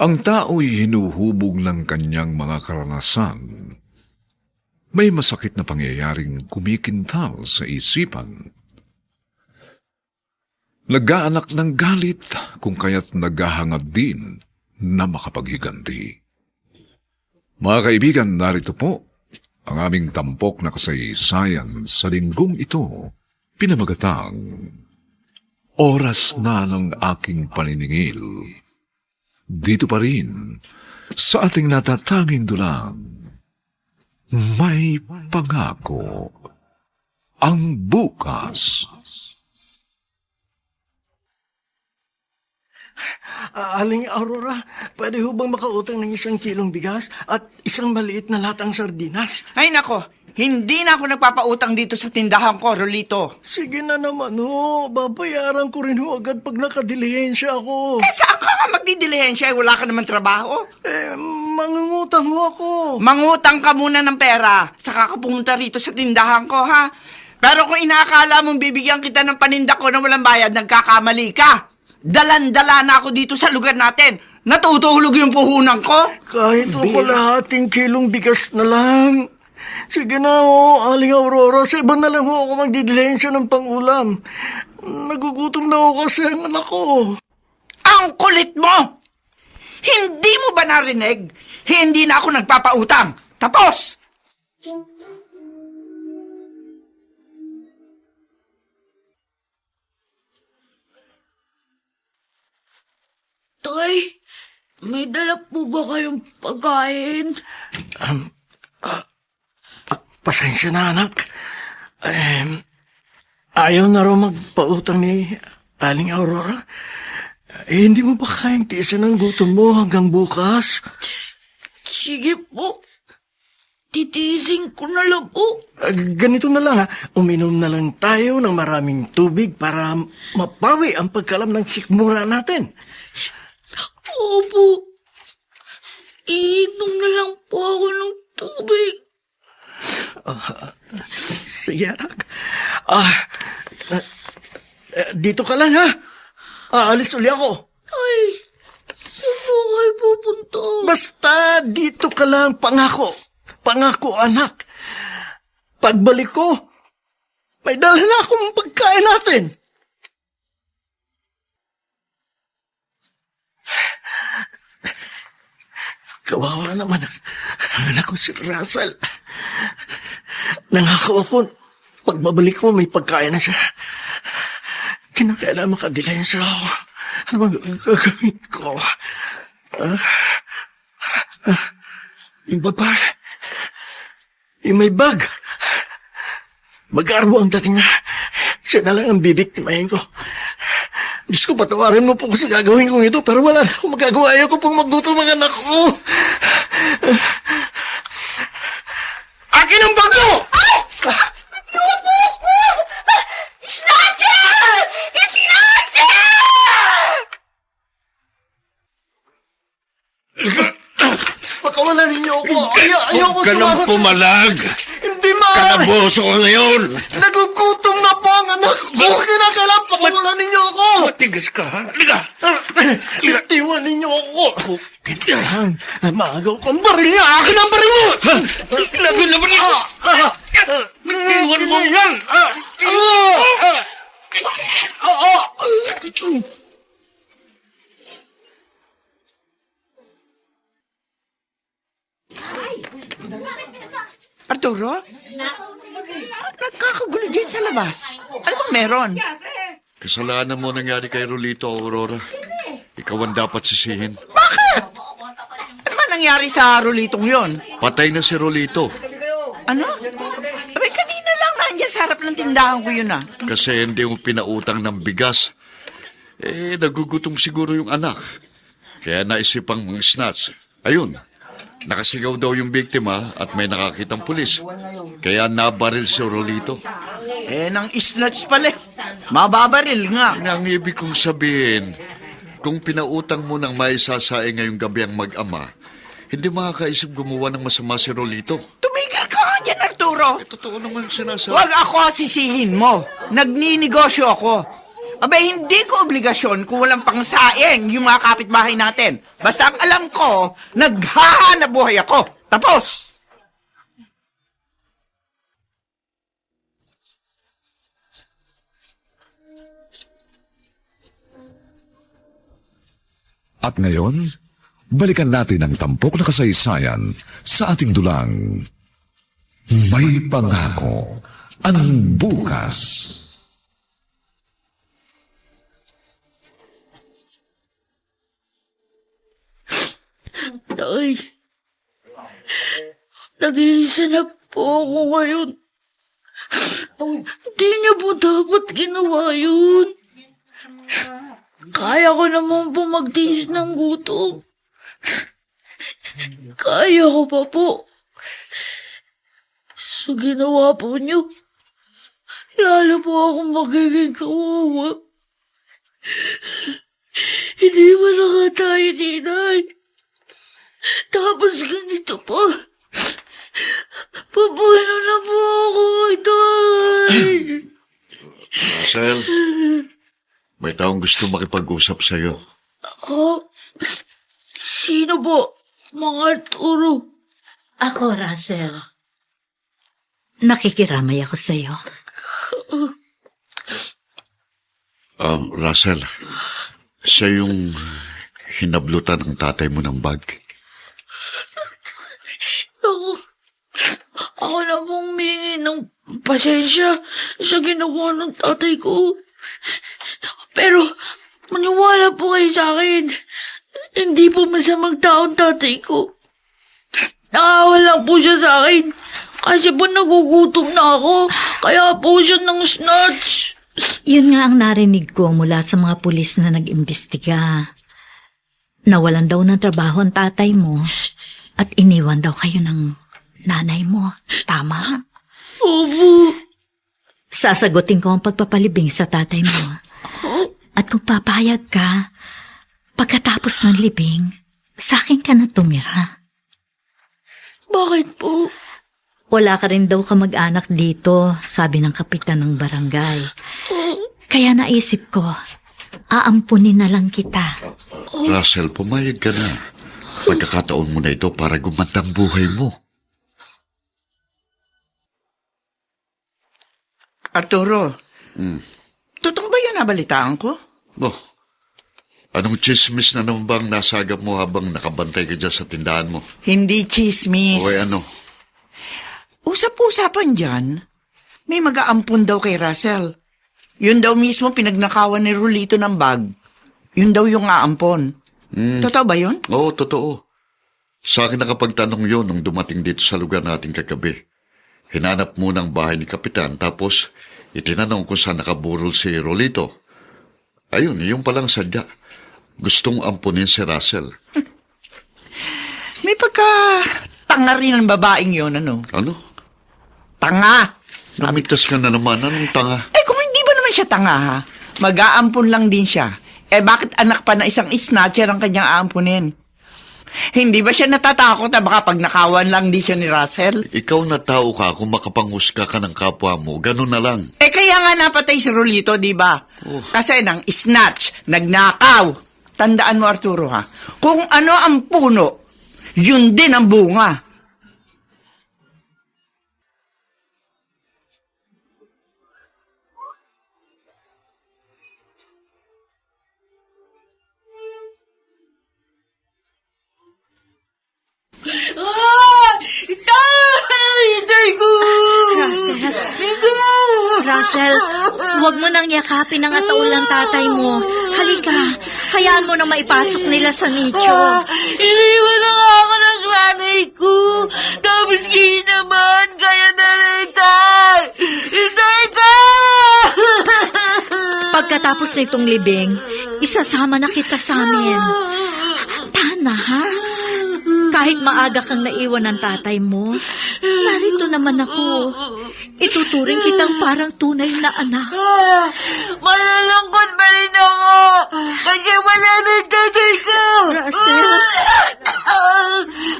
Ang tao'y hinuhubog ng kanyang mga karanasan. May masakit na pangyayaring kumikintal sa isipan. Nag-aanak ng galit kung kaya't naghahangad din na makapaghiganti. Mga kaibigan, narito po ang aming tampok na kasaysayan sa linggong ito, pinamagatang Oras na ng aking paniningil. Dito pa rin, sa ating natatanging dulang, may pangako ang bukas. Aling Aurora, pwede ho bang makautang ng 1 kilong bigas at isang maliit na latang sardinas? Ay nako, hindi na ako nagpapautang dito sa tindahan ko, Rolito. Sige na naman ho, babayaran ko rin ho agad pag nakadilihensya ako. Saan ka nga magdidilihensya? Wala ka naman trabaho. Mangungutang ho ako. Mangutang ka muna ng pera, saka ka pumunta rito sa tindahan ko, ha? Pero kung inaakala mong bibigyan kita ng paninda ko na walang bayad, nagkakamali ka. Dalan-dala na ako dito sa lugar natin. Natutulog yung puhunan ko. Kahit ho kalahating kilong bigas na lang. Sige na ho, Aling Aurora, sa iba na lang ho ako magdidilihensya ng pangulam. Nagugutom na ho kasi ang anak ko. Ang kulit mo! Hindi mo ba narinig? Hindi na ako nagpapautang. Tapos! Tay, may dala po ba kayong pagkain? Pasensya na, anak. Ayaw na raw magpautang ni Aling Aurora. Hindi mo ba kayang tiisin ang gutom mo hanggang bukas? Sige po. Titiisin ko na lang po. Ganito na lang, ha. Uminom na lang tayo ng maraming tubig para mapawi ang pagkalam ng sikmura natin. Opo. Iinom na lang po ako ng tubig. Sige, anak. Dito ka lang, ha. Aalis uli ako. Ay, saan po kayo pupunta? Basta dito ka lang, pangako. Pangako, anak. Pagbalik ko, may dala na akong pagkain natin. Kawawa naman ang anak ko si Russell. Nangako ako, pagbabalik ko may pagkain na siya. Kinakailangan makadilayan siya ako. Ano bang gagawin ko? Yung babae, yung may bag. Mag-arbo ang dating na. Siya na lang ang bibiktimahin ko. Diyos ko, patawarin mo po ko sa gagawin kong ito, pero wala na akong magagawa. Ayaw ko pong magluto mga anak ko. Akin ang bag mo! Ay! Tulungan mo ako! Snatcher! Snatcher! Pakawalan ninyo ako. Ayaw ko Huwag ka nang pumalag! Hindi maaari. Kalaboso ko ngayon! Nagugutom na po ang anak ko. Kinakailangan pakawalan ninyo ako. Matigas ka, ha? Liga! Itiwan ninyo ako. Kailangan maagaw ko ang baril niya. Akin ang baril mo! Lago na ba niya? Matiwan mo yan! Arturo? Nagkakagulo dyan sa labas. Ano bang meron? Kasalanan mo nangyari kay Rolito, Aurora. Ikaw ang dapat sisihin. Bakit? Ano ba nangyari sa Rolitong yon? Patay na si Rolito. Ano? Abay, kanina lang nandiyan sa harap ng tindahan ko yun, ah. Kasi hindi mo pinautang ng bigas. Nagugutom siguro yung anak. Kaya naisipang mga snatch. Ayun, nakasigaw daw yung biktima at may nakakitang pulis. Kaya nabaril si Rolito. Nang snatch pala. Mababaril nga. Ang ibig kong sabihin, kung pinautang mo ng may sasaing ngayong gabi ang mag-ama, hindi makakaisip gumawa ng masama si Rolito. Tumigil ka nga dyan, Arturo. Totoo naman sinasabi. Huwag ako sisihin mo. Nagninegosyo ako. Abay, hindi ko obligasyon kung walang pangsaing yung mga kapitbahay natin. Basta ang alam ko, naghahanap buhay ako. Tapos! At ngayon, balikan natin ang tampok na kasaysayan sa ating dulang. May pangako ang bukas. Tay, nag-iisa na po ako ngayon. Hindi niyo po dapat ginawa yun. Kaya ko naman po magtiis ng gutom. Kaya ko pa po. So ginawa po niyo, lalo po akong magiging kawawa. Hindi ba na nga tayo, Ninay? Tapos ganito pa. Papuno na po ako, Tay. Russell, may taong gusto makipag-usap sa'yo. Sino po? Mga Arturo. Ako, Russell. Nakikiramay ako sa'yo. Russell, siya yung hinablutan ng tatay mo ng bag. Ako na pong humingi ng pasensya sa ginawa ng tatay ko. Pero, maniwala po kayo sa akin. Hindi po masamang taong tatay ko. Nakawa lang po siya sa akin. Kasi po nagugutom na ako. Kaya po siya ng snatch. Yun nga ang narinig ko mula sa mga pulis na nag-imbestiga. Nawalan daw ng trabaho ang tatay mo at iniwan daw kayo ng nanay mo. Tama? Opo. Sasagutin ko ang pagpapalibing sa tatay mo. At kung papayag ka, pagkatapos ng libing, sa akin ka na tumira. Bakit po? Wala ka rin daw kamag-anak dito, sabi ng kapitan ng barangay. Kaya naisip ko, aampunin na lang kita. Russell, pumayag ka na. Pagkakataon mo na ito para gumantang buhay mo. Arturo, totoo ba yun nabalitaan ko? Oh, anong chismis na naman bang nasagap mo habang nakabantay ka dyan sa tindahan mo? Hindi chismis. O ano? Usap-usapan dyan, may mag-aampun daw kay Russell. Yun daw mismo pinagnakawan ni Rolito ng bag. Yun daw yung aampon. Totoo ba yun? Oo, totoo. Sa akin nakapagtanong yun nung dumating dito sa lugar nating kagabi. Hinanap muna ang bahay ni Kapitan, tapos itinanong kung saan nakaburol si Rolito. Ayun, yung palang sadya. Gustong ampunin si Russell. May pagka-tanga rin ang babaeng yun, ano? Ano? Tanga! Namigtas ka na naman. Anong tanga? Eh, kung hindi ba naman siya tanga, ha? Mag-aampun lang din siya. Eh, bakit anak pa na isang snatcher ang kanyang aampunin? Hindi ba siya natatakot na baka pag nakawan lang din siya ni Russell? Ikaw na tao ka kung makapanghusga ka ng kapwa mo. Ganun na lang. Eh, kaya nga napatay si Rolito, di ba? Kasi nang snatch, nagnakaw. Tandaan mo, Arturo, ha? Kung ano ang puno, yun din ang bunga. Itay ko! Russell, huwag mo nang yakapin ang ataulang tatay mo. Halika, hayaan mo na maipasok nila sa nicho. Iniwan na nga ako ng nanay ko. Tapos kayo naman, kaya na rin, Itay! Itay ko! Pagkatapos nitong libing, isasama na kita sa amin. Tana, ha? Kahit maaga kang naiwan ng tatay mo, narito naman ako. Ituturing kitang parang tunay na anak. Malalangkot pa rin ako. Kasi wala na tatay ko. Russell.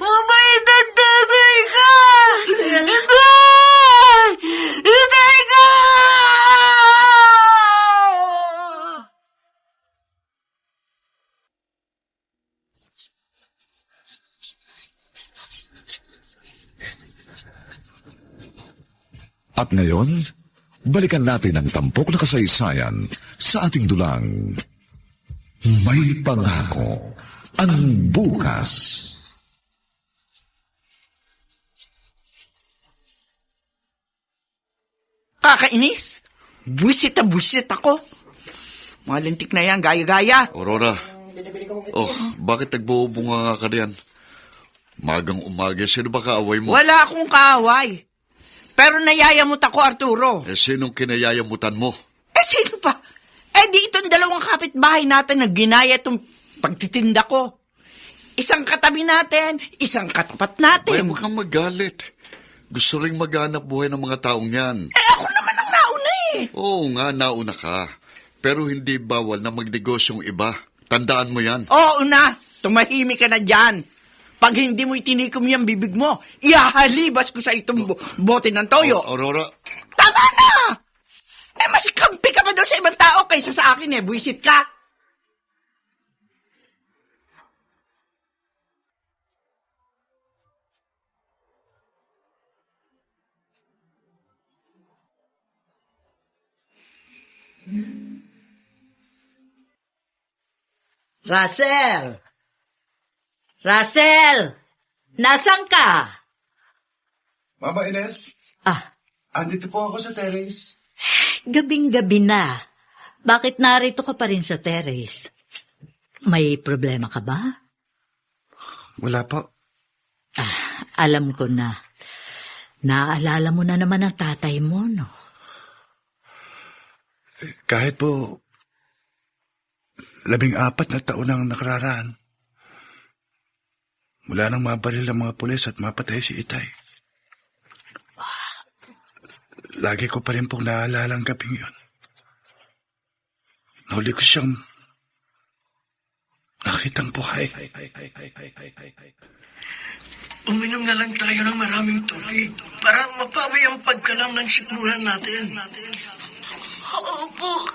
Mabait ang tatay ko. Russell. Itay ko! At ngayon, balikan natin ang tampok na kasaysayan sa ating dulang. May pangako ang bukas. Kakainis. Buwisit na buwisit ako. Mga lintik na yan, gaya-gaya. Aurora, bakit nagbubunga ka riyan? Magang umaga, sino ba kaaway mo? Wala akong kaaway. Pero nayayamot ako, Arturo. Sinong kinayayamutan mo? Sino pa? Di itong dalawang kapitbahay natin na ginaya itong pagtitinda ko. Isang katabi natin, isang katapat natin. Huwag kang magalit. Gusto ring maghanap buhay ng mga taong yan. Ako naman ang nauna eh. Oo nga, nauna ka. Pero hindi bawal na magnegosyong iba. Tandaan mo yan. Oo na, tumahimik ka na dyan. Pag hindi mo itinikom yung bibig mo, ihahalibas ko sa itong bote ng toyo. Aurora, Tama na! Mas kampi ka pa doon sa ibang tao kaysa sa akin buwisit ka. Russell! Russell! Nasaan ka? Mama Ines, andito po ako sa terrace. Gabing-gabi na. Bakit narito ka pa rin sa terrace? May problema ka ba? Wala po. Alam ko na. Naaalala mo na naman ang tatay mo, no? Kahit po 14 na taon ang nakararaan. Mula nang mabaril ang mga pulis at mapatay si Itay. Lagi ko pa rin pong naaalala ang gabing yun. Nahuli ko siyang nakitang buhay. Uminom na lang tayo ng maraming tubig para mapawi ang pagkalam ng sikmulan natin. Opo.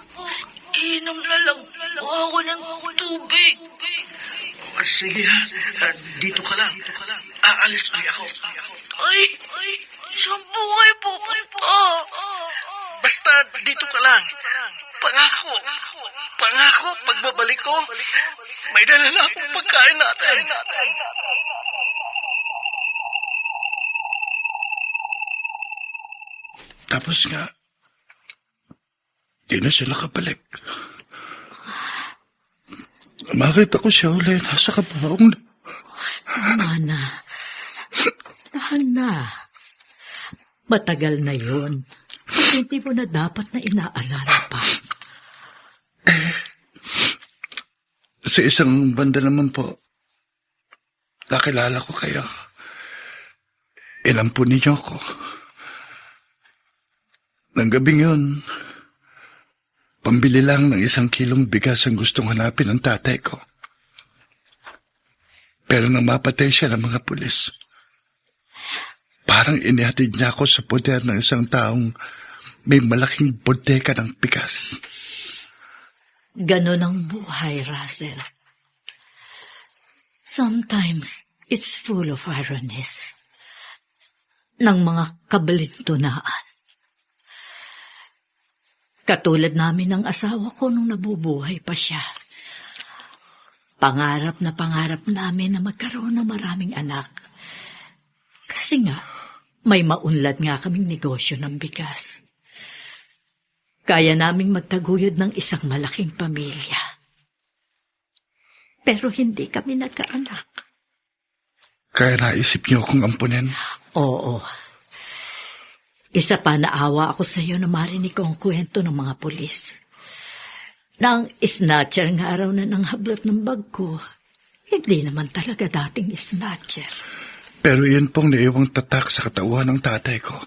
Inom na lang po ako ng tubig. Sige dito ka lang. Aalis ulit ako. Ay, saan po kayo pupunta? Basta dito ka lang. Pangako, pagbabalik ko, may dala na akong pagkain natin. Tapos nga, di na siya nakabalik. Makita ko siya ulit nasa kabaong. Tahan na. Matagal na yun. Hindi mo na dapat na inaalala pa. Sa isang banda naman po, nakilala ko kayo. Inampo ninyo ako. Nang gabing yun, pambili lang ng 1 kilong bigas ang gustong hanapin ng tatay ko. Pero nang mapatay siya ng mga pulis, parang inihatid niya ako sa poder ng isang taong may malaking bodega ng bigas. Ganon ang buhay, Russell. Sometimes, it's full of ironies. Ng mga kabalintunaan. Katulad namin ng asawa ko nung nabubuhay pa siya. Pangarap namin na magkaroon ng maraming anak. Kasi nga, may maunlad nga kaming negosyo ng bigas. Kaya naming magtaguyod ng isang malaking pamilya. Pero hindi kami nagkaanak. Kaya naisip niyo akong ampunin? Oo. Isa pa naawa ako sa iyo na marinig ko ang kwento ng mga pulis. Nang snatcher nga araw na ng hablot ng bag ko, hindi naman talaga dating snatcher. Pero yun pong naiwang tatak sa katauhan ng tatay ko,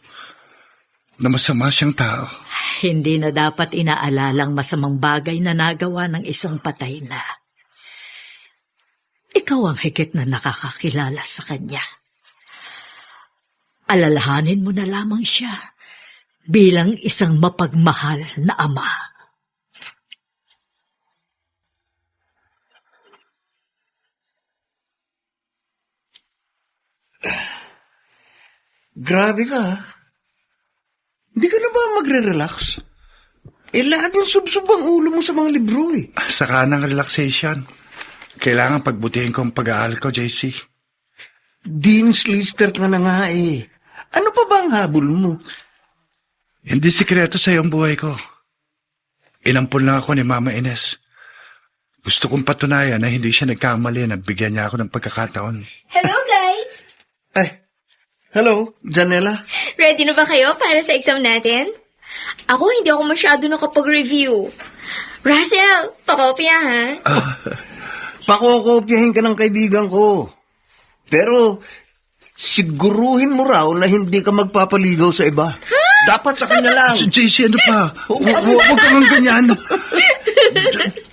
na masama siyang tao. Hindi na dapat inaalalang masamang bagay na nagawa ng isang patay na. Ikaw ang higit na nakakakilala sa kanya. Alalahanin mo na lamang siya bilang isang mapagmahal na ama. Grabe ka. magre-relax? Laging subsub ang ulo mo sa mga libro eh. Saka ng relaxation. Kailangan pagbutihin ko ang pag-aaral ko, JC. Dean's Lister ka na nga eh. Ano pa ba ang habol mo? Hindi sikreto sa iyong buhay ko. Inampun lang ako ni Mama Ines. Gusto kong patunayan na hindi siya nagkamali na bigyan niya ako ng pagkakataon. Hello, guys! Ay, hello, Janela. Ready na ba kayo para sa exam natin? Ako, hindi ako masyado nakapag-review. Russell, pakopya, ha? Pakokopyahin ka ng kaibigan ko. Pero, siguruhin mo raw na hindi ka magpapaligaw sa iba. Dapat sa kanya lang. JC, ano pa? Huwag ka ng ganyan.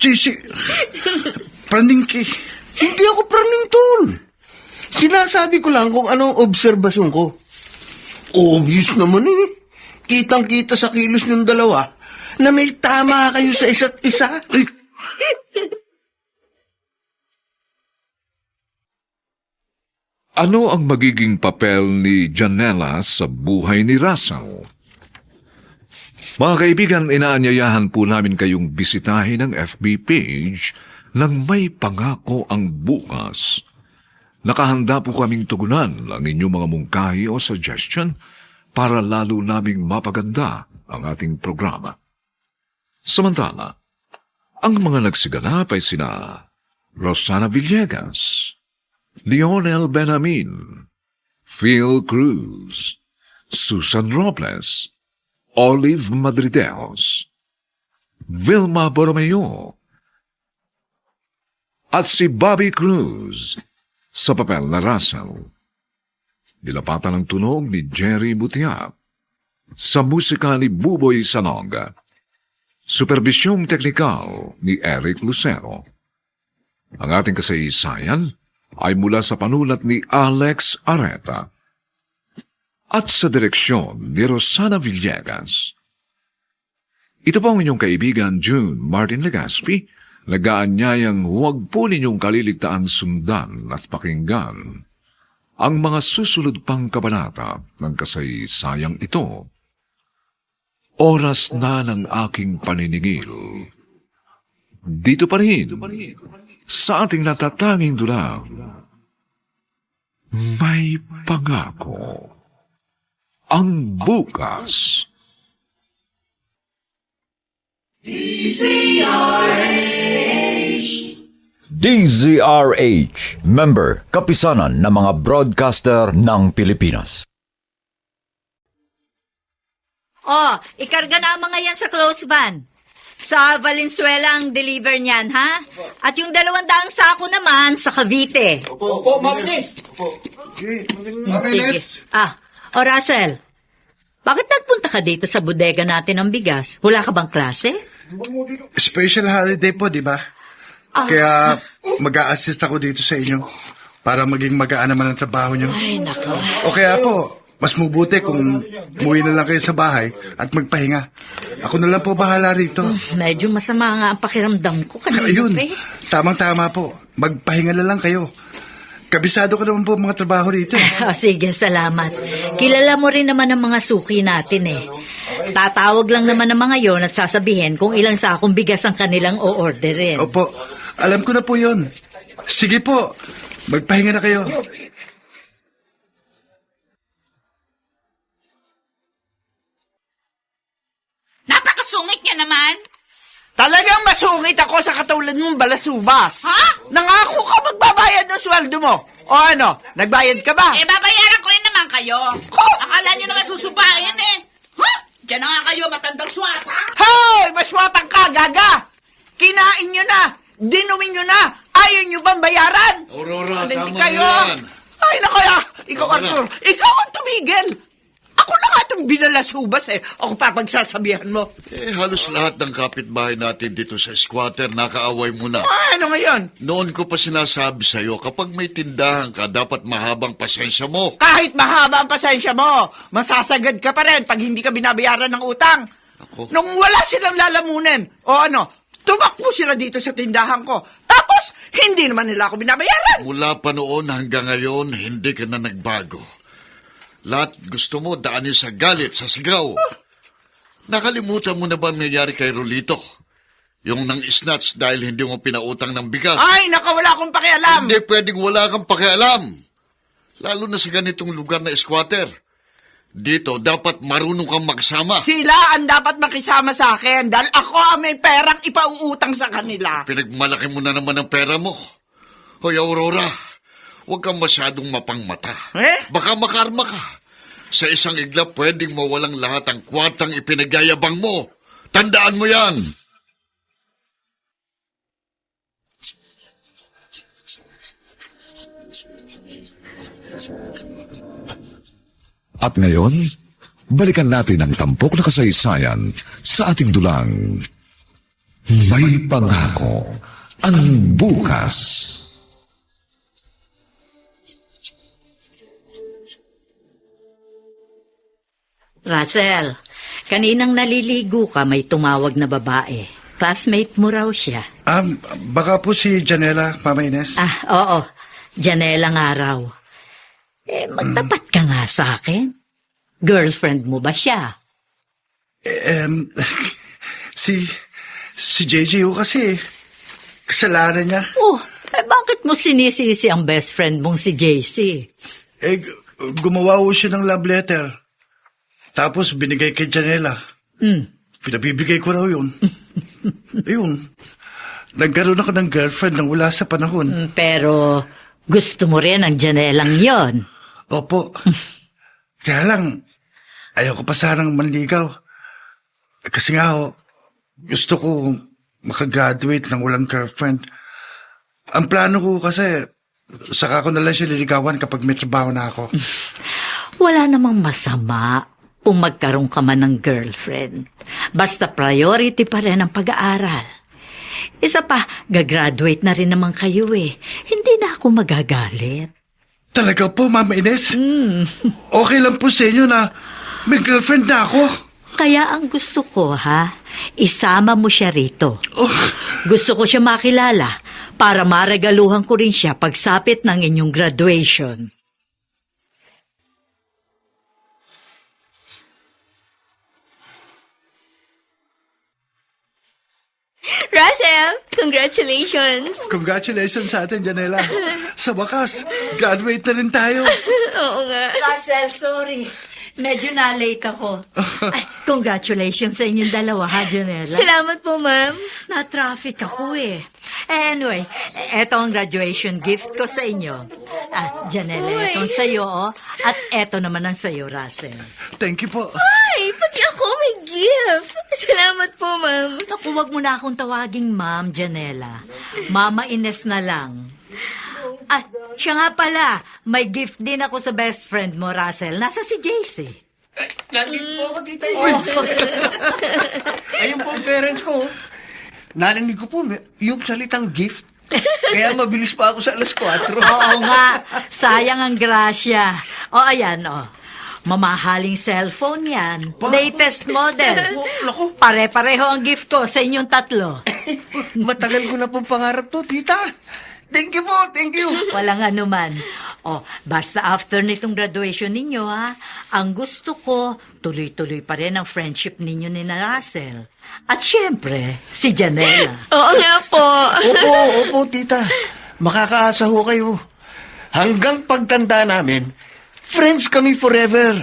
JC, praningki. Hindi ako praning tol. Sinasabi ko lang kung anong obserbasyon ko. Obvious naman eh. Kitang-kita sa kilos ng dalawa na may tama kayo sa isa't isa. Ano ang magiging papel ni Janela sa buhay ni Russell? Mga kaibigan, inaanyayahan po namin kayong bisitahin ang FB page ng May Pangako ang Bukas. Nakahanda po kaming tugunan ang inyong mga mungkahi o suggestion para lalo naming mapaganda ang ating programa. Samantala, ang mga nagsiganap ay sina Rosana Villegas, Lionel Benamin, Phil Cruz, Susan Robles, Olive Madrideos, Vilma Borromeo, at si Bobby Cruz sa papel na Russell. Nilapatan ng tunog ni Jerry Butia, sa musika ni Buboy Salonga, superbisyong teknikal ni Eric Lucero. Ang ating kasaysayan ay mula sa panulat ni Alex Areta at sa direksyon ni Rosana Villegas. Ito po ang inyong kaibigan June Martin Legaspi, nag-aanyayang huwag po ninyong kaliligtaan sundan at pakinggan ang mga susunod pang kabanata ng kasaysayang ito. Oras na ng aking paniningil. Dito pa rin, sa ating natatanging dulang, May Pangako ang Bukas. DZRH, member, kapisanan ng mga broadcaster ng Pilipinas. Oh, ikarga na ang mga yan sa close van. Sa Valenzuela ang deliver niyan, ha? At yung 200 sako naman sa Cavite. Opo, mabilis. Mabilis. O Russell, bakit nagpunta ka dito sa bodega natin ng bigas? Wala ka bang klase? Special holiday po, di ba? Kaya mag-a-assist ako dito sa inyo para maging magaan naman ang trabaho nyo. Ay, nako. O kaya po, mas mabuti kung umuwi na lang kayo sa bahay at magpahinga. Ako na lang po bahala rito. Medyo masama nga ang pakiramdam ko kanina. Ayun, pa eh. tamang-tama po. Magpahinga na lang kayo. Kabisado ko naman po ang mga trabaho rito. Sige, salamat. Kilala mo rin naman ang mga suki natin eh. Tatawag lang naman ng mga yon at sasabihin kung ilang sakong bigas ang kanilang o-orderin. Opo, alam ko na po yun. Sige po, magpahinga na kayo. Napakasungit niya naman. Talagang masungit ako sa katulad mong balasubas. Ha? Nangako ka magbabayad ng sweldo mo. O ano, nagbayad ka ba? Babayaran ko rin naman kayo. Akala nyo naman susubahin eh. Ha? Diyan na nga kayo, matandang swapa. Hoy! Maswapang ka, gaga! Kinain nyo na! Dinumin nyo na! Ayaw nyo bang bayaran? Aurora, Hindi tama kayo. na yan. Ay, nakaya! Ikaw, Tama na. Arthur! Ikaw ang tumigil! Ako na nga itong binalasubas eh. Ako pa pagsasabihan mo. Halos lahat ng kapitbahay natin dito sa squatter nakaaway mo na. Ano ngayon? Noon ko pa sinasabi sa'yo, kapag may tindahan ka, dapat mahabang pasensya mo. Kahit mahaba ang pasensya mo, masasagad ka pa rin pag hindi ka binabayaran ng utang. Ako? Nung wala silang lalamunin, o ano, tumakbo sila dito sa tindahan ko. Tapos, hindi naman nila ako binabayaran. Mula pa noon hanggang ngayon, hindi ka na nagbago. Lahat gusto mo daanin sa galit, sa sigaw. Nakalimutan mo na ba ang nangyari kay Rolito? Yung nang snatch dahil hindi mo pinautang ng bigas. Ay, naka, wala akong pakialam. Hindi pwedeng wala kang pakialam. Lalo na sa ganitong lugar na squatter. Dito, dapat marunong kang magsama. Sila ang dapat makisama sa akin dahil ako ang may perang ipauutang sa kanila. Pinagmalaki mo na naman ang pera mo. Hoy, Aurora, huwag kang masyadong mapangmata. Baka makarma ka. Sa isang iglap, pwedeng mawalang lahat ang kwartang ipinagyayabang mo. Tandaan mo yan. At ngayon, balikan natin ang tampok na kasaysayan sa ating dulang. May pangako ang bukas. Russell, kaninang naliligo ka may tumawag na babae. Classmate mo raw siya. Baka po si Janela, Mama Ines. Oo. Janela nga raw. Magtapat ka nga sa akin. Girlfriend mo ba siya? Si JJ ho kasi. Kasalanan niya. Bakit mo sinisisi ang best friend mong si JC? Gumawa ho siya ng love letter. Tapos binigay kay Janela. Pinabibigay ko raw yun. Ayun. Nagkaroon ako ng girlfriend nang wala sa panahon. Pero gusto mo rin ang Janelang yon. Opo. Kaya lang, ayaw ko pa sanang manligaw. Kasi nga ho, gusto ko makagraduate ng walang girlfriend. Ang plano ko kasi, saka ko na lang siya liligawan kapag may trabaho na ako. Wala namang masama kung magkaroon ka man ng girlfriend. Basta priority pa rin ang pag-aaral. Isa pa, gagraduate na rin naman kayo eh. Hindi na ako magagalit. Talaga po, Mama Ines? Okay lang po sa inyo na may girlfriend na ako. Kaya ang gusto ko, isama mo siya rito. Gusto ko siya makilala para maregaluhan ko rin siya pagsapit ng inyong graduation. Russell, congratulations! Congratulations sa atin, Janela. Sa wakas, graduate na rin tayo. Oo nga. Russell, sorry. Medyo na-late ako. Congratulations sa inyong dalawa, Janela. Salamat po, ma'am. Na-traffic ako eh. Anyway, eto ang graduation gift ko sa inyo. Janela, etong sa'yo, at eto naman ang sa'yo, Russell. Thank you po. Ay, pati ako may gift. Salamat po, ma'am. Naku, wag mo na akong tawaging Ma'am Janela. Mama Ines na lang. Siya nga pala, may gift din ako sa best friend mo, Russell. Nasa si JC. Nandito po ako, tita. Ayun po ang parents ko. Narinig ko po yung salitang gift. Kaya mabilis pa ako sa alas 4. Oo nga, sayang ang grasya. Ayan. Mamahaling cellphone yan. Latest model. Pare-pareho ang gift ko sa inyong tatlo. Matagal ko na pong pangarap to, tita. Thank you po, thank you. Walang anuman. Basta after nitong graduation ninyo, ang gusto ko, tuloy-tuloy pa rin ang friendship ninyo ni Russell. At syempre, si Janela. Oo nga po. Opo, tita. Makakaasa ho kayo. Hanggang pagtanda namin, friends kami forever.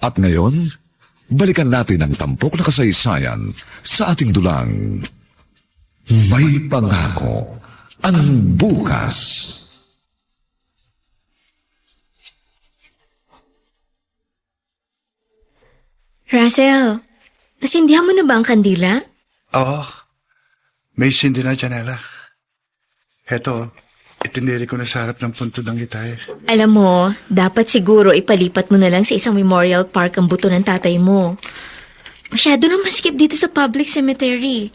At ngayon, balikan natin ang tampok na kasaysayan sa ating dulang. May pangako ang bukas. Russell, nasindihan mo na ba ang kandila? Oo. May sindi na, Janela. Heto, itiniri ko na sa harap ng puntod ng gitay. Alam mo, dapat siguro ipalipat mo na lang sa isang memorial park ang buto ng tatay mo. Masyado nang maskip dito sa public cemetery.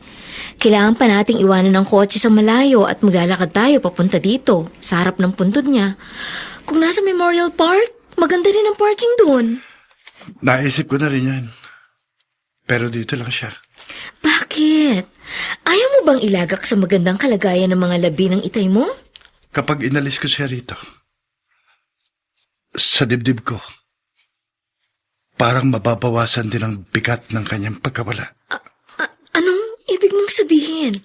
Kailangan pa nating iwanan ng kotse sa malayo at maglalakad tayo papunta dito, sa harap ng puntod niya. Kung nasa memorial park, maganda rin ang parking doon. Naisip ko na rin yan. Pero dito lang siya. Bakit? Ayaw mo mo bang ilagak sa magandang kalagayan ng mga labi ng itay mo? Kapag inalis ko siya rito, sa dibdib ko, parang mababawasan din ang bigat ng kanyang pagkawala. Anong ibig mong sabihin?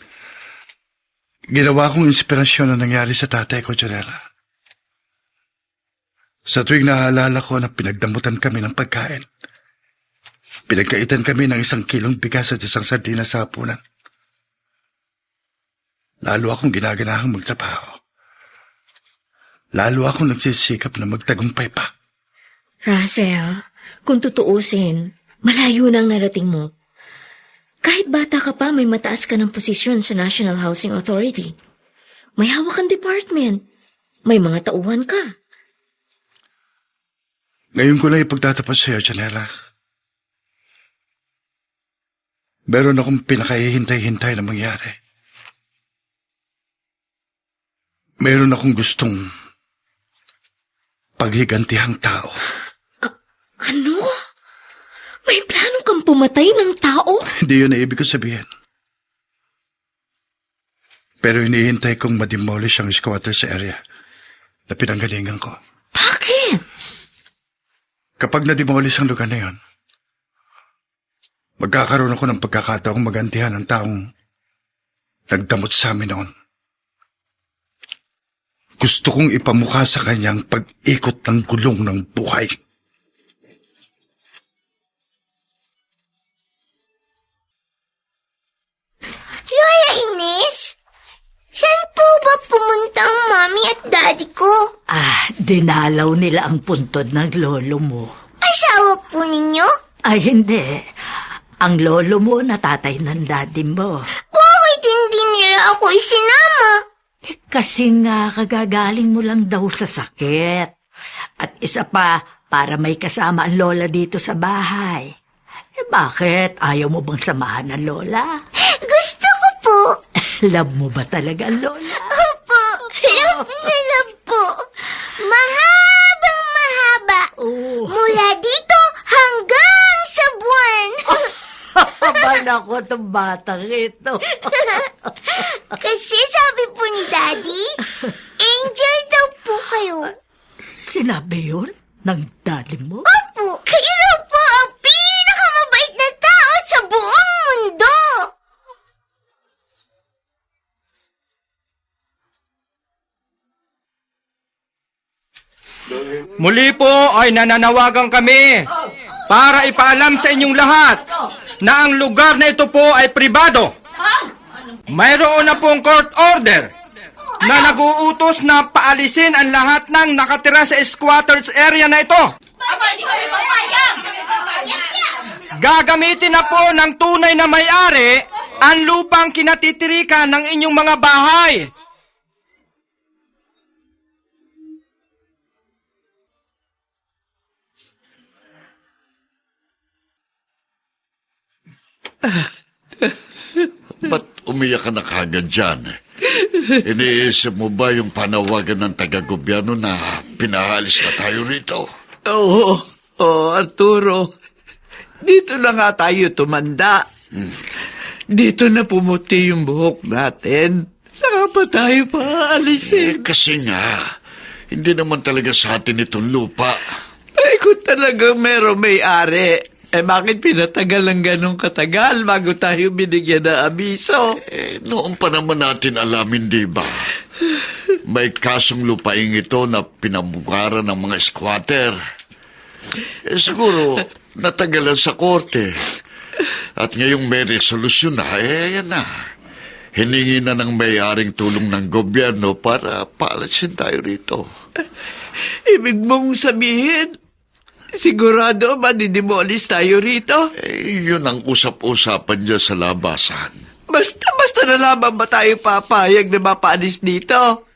Ginawa kong inspirasyon na nangyari sa tatay ko, Janela. Sa tuwing naaalala ko na pinagdamutan kami ng pagkain, pinagkaitan kami ng 1 kilong bigas at 1 sardinas sa hapunan. Lalo akong ginaganahang magtrabaho. Lalo akong nagsisikap na magtagumpay pa. Russell, kung tutuusin, malayo na ang narating mo. Kahit bata ka pa, may mataas ka ng posisyon sa National Housing Authority. May hawak kang department. May mga tauhan ka. Ngayon ko lang ipagtatapat sa iyo, Janela. Meron akong pinakahihintay-hintay na mangyari. Meron akong gustong paghigantihang tao. Ano? May plano kang pumatay ng tao? Hindi yun ang ibig ko sabihin. Pero hinihintay kong mademolish ang squatter sa area na pinanggalingan ko. Bakit? Kapag nademolish ang lugar na yun, magkakaroon ako ng pagkakataong magantihan ang taong nagdamot sa amin noon. Gusto kong ipamukha sa kanyang pag-ikot ng gulong ng buhay. Lola Ines, saan po ba pumunta ang mami at daddy ko? Dinalaw nila ang puntod ng lolo mo. Asawa po ninyo? Ay, hindi. Ang lolo mo na tatay ng daddy mo. Bakit hindi nila ako isinama? Kasi nga kagagaling mo lang daw sa sakit. At isa pa, para may kasama ang lola dito sa bahay. Bakit? Ayaw mo bang samahan ng lola? Gusto ko po. Love mo ba talaga ang lola? Opo, love na love po. Mahabang mahaba. Oh. Mula dito hanggang sa buwan. Haba na ko itong batang ito. Kasi sabi po ni Daddy, angel daw po kayo. Sinabi yun ng daddy mo? Opo, kayo raw po ang pinakamabait na tao sa buong mundo. Muli po ay nananawagan kami para ipaalam sa inyong lahat na ang lugar na ito po ay pribado. Mayroon na pong court order na nag-uutos na paalisin ang lahat ng nakatira sa squatters area na ito. Gagamitin na po ng tunay na may-ari ang lupang kinatitirikan ng inyong mga bahay. Ba't umiyak ka na kagad dyan? Iniisip mo ba yung panawagan ng taga-gobyerno na pinaalis na tayo rito? Oo, Arturo. Dito na nga tayo tumanda. Dito na pumuti yung buhok natin. Saka pa tayo paalisin. Kasi nga, hindi naman talaga sa atin itong lupa. Ay, kung talagang meron may-ari, bakit pinatagal ng ganong katagal bago tayo binigyan ng abiso? Noon pa naman natin alamin, di ba? May kasong lupaing ito na pinabugaran ng mga squatter. Siguro, natagalan sa korte. At ngayong may resolusyon na, yan na. Hiningi na ng may-aring tulong ng gobyerno para paalasin tayo rito. Ibig mong sabihin, sigurado madidemolis tayo rito? Yun ang usap-usapan dyan sa labasan. Basta na lamang ba tayo papayag na mapaalis dito?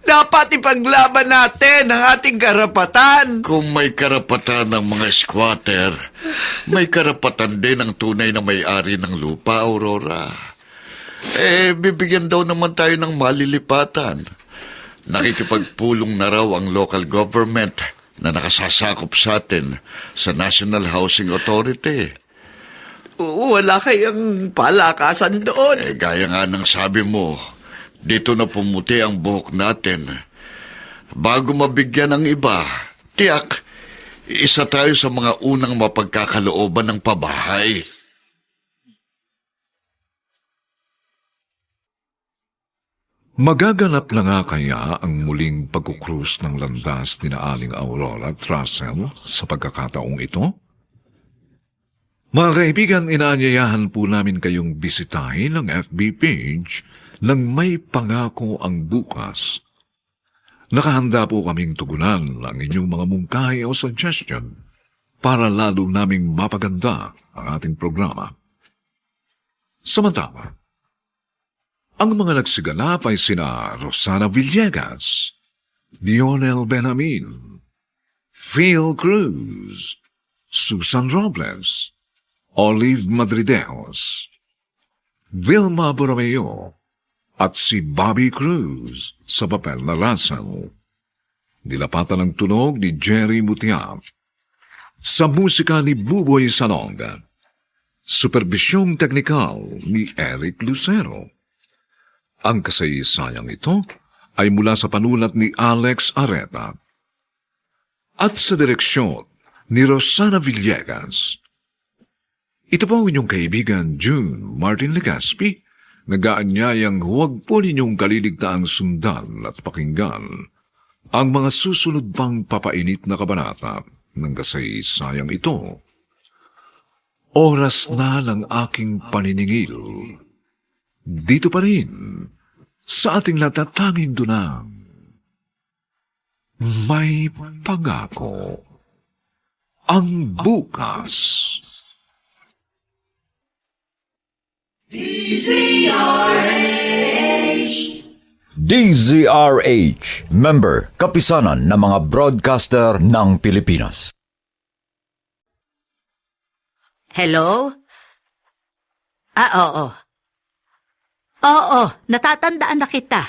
Dapat ipaglaban natin ang ating karapatan. Kung may karapatan ng mga squatter, may karapatan din ang tunay na may-ari ng lupa, Aurora. Bibigyan daw naman tayo ng malilipatan. Nakikipagpulong na raw ang local government na nakasasakop sa atin sa National Housing Authority. Wala kayang palakasan doon. Gaya nga ng sabi mo, dito na pumuti ang buhok natin. Bago mabigyan ng iba, tiyak, isa tayo sa mga unang mapagkakalooban ng pabahay. Magaganap na nga kaya ang muling pagkukrus ng landas ni na Aling Aurora at Russell sa pagkakataong ito? Mga kaibigan, inaanyayahan po namin kayong bisitahin ang FB page ng May Pangako ang Bukas. Nakahanda po kaming tugunan ang inyong mga mungkahi o suggestion para lalo naming mapaganda ang ating programa. Samantala, ang mga nagsiganap ay sina Rosana Villegas, Lionel Benjamin, Phil Cruz, Susan Robles, Olive Madridejos, Vilma Borromeo, at si Bobby Cruz sa papel na Russell. Nilapatan ng tunog ni Jerry Butiap. Sa musika ni Buboy Salonga. Superbisyong teknikal ni Eric Lucero. Ang kasaysayang ito ay mula sa panulat ni Alex Areta at sa direksyon ni Rosana Villegas. Ito po ang inyong kaibigan June Martin Legaspi, nag-aanyayang huwag po ninyong kaliligtaang sundan at pakinggan ang mga susunod pang papainit na kabanata ng kasaysayang ito. Oras na ng aking paniningil. Dito pa rin, sa ating natatanging dunang, May Pangako ang Bukas. DZRH, member, kapisanan ng mga broadcaster ng Pilipinas. Hello? Oo. Oo, natatandaan na kita.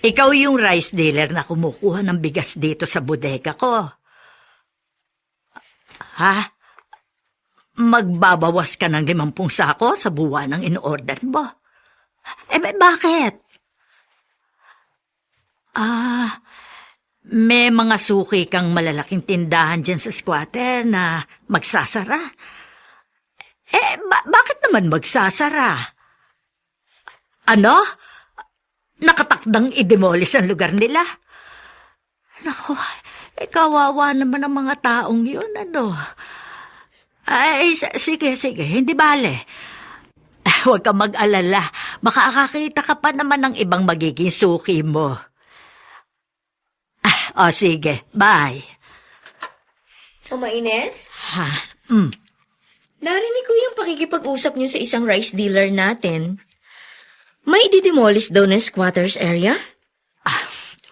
Ikaw yung rice dealer na kumukuha ng bigas dito sa bodega ko. Ha? Magbabawas ka ng 50 sako sa buwan ng in-order mo. Bakit? May mga suki kang malalaking tindahan dyan sa squatter na magsasara. Bakit naman magsasara? Ano? Nakatakdang i-demolish ang lugar nila? Naku, kawawa naman ang mga taong yun, ano? Sige, hindi bale. Huwag kang mag-alala. Makakakita ka pa naman ng ibang magiging suki mo. Sige, bye. Mama Ines? Mm. Narinig ko yung pakikipag-usap niyo sa isang rice dealer natin. May didemolish daw ng squatters area?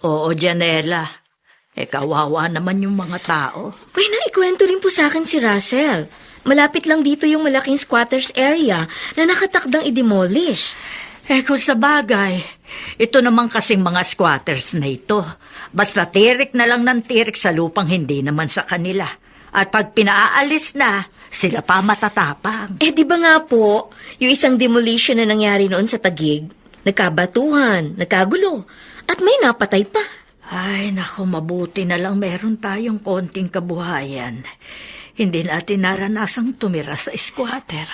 Oo, Janela. Kawawa naman yung mga tao. Uy, naikwento rin po sa akin si Russell. Malapit lang dito yung malaking squatters area na nakatakdang i-demolish. Kung sa bagay, ito naman kasing mga squatters na ito. Basta tirik na lang ng tirik sa lupang hindi naman sa kanila. At pag pinaalis na, sila pa matatapang. Di ba nga po, yung isang demolition na nangyari noon sa Taguig, nagkabatuhan, nagkagulo, at may napatay pa. Ay, naku, mabuti na lang meron tayong konting kabuhayan. Hindi natin naranasang tumira sa squatter.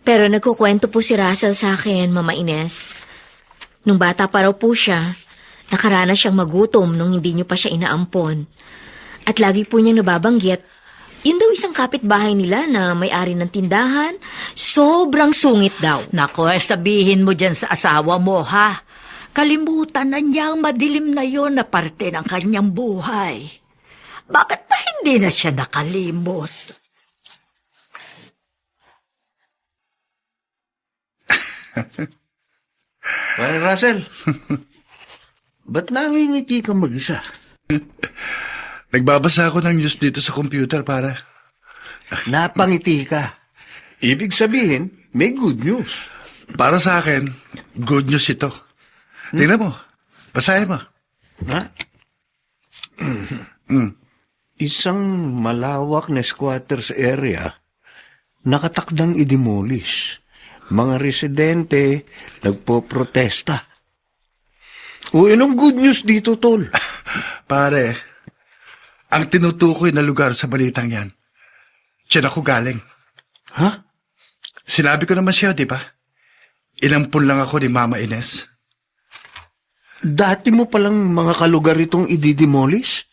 Pero nagkukwento po si Russell sa akin, Mama Ines. Nung bata pa raw po siya, nakaranas siyang magutom nung hindi niyo pa siya inaampon. At lagi po niyang nababanggit, yun daw isang kapitbahay nila na may-ari ng tindahan, sobrang sungit daw. Naku, sabihin mo dyan sa asawa mo, ha? Kalimutan na niya ang madilim na yon na parte ng kanyang buhay. Bakit ba hindi na siya nakalimot? Pare Russell, ba't nangingiti ka mag-isa? Nagbabasa ako ng news dito sa computer, para. Napangiti ka. Ibig sabihin, may good news. Para sa akin, good news ito. Tingnan mo. Basahin mo. Ha? Isang malawak na squatters area nakatakdang idemolish. Mga residente nagpo-protesta. O anong good news dito, Tol? Pare, ang tinutukoy na lugar sa balitang yan, diyan ako galing. Ha? Sinabi ko naman siya, di ba? Inampun lang ako ni Mama Ines. Dati mo palang mga kalugar itong ididemolish?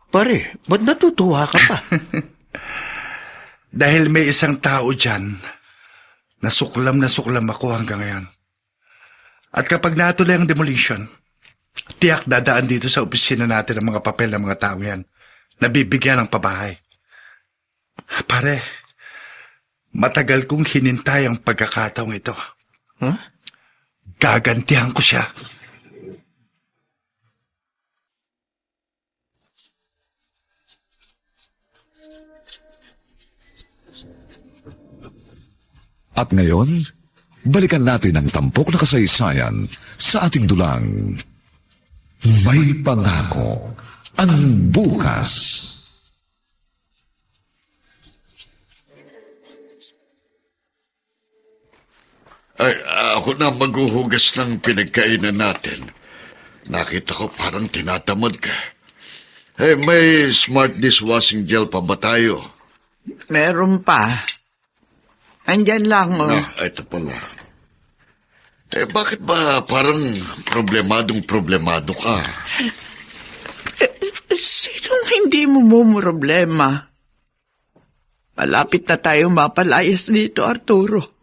Pare, ba't natutuwa ka pa? Dahil may isang tao dyan, na suklam ako hanggang ngayon. At kapag natuloy ang demolition, tiyak dadaan dito sa opisina natin ang mga papel ng mga tao yan, nabibigyan ng pabahay. Pare, matagal kong hinintay ang pagkakataong ito. Huh? Gagantihan ko siya. At ngayon, balikan natin ang tampok na kasaysayan sa ating dulang. May pangako ang bukas. Ay, ako na maghuhugas ng pinagkainan natin. Nakita ko parang tinatamad ka. May smart dishwashing gel pa ba tayo? Meron pa. Andyan lang, oh. Ito pala. Bakit ba parang problemado ka? Sinong hindi mo problema? Malapit na tayo mapalayas dito, Arturo.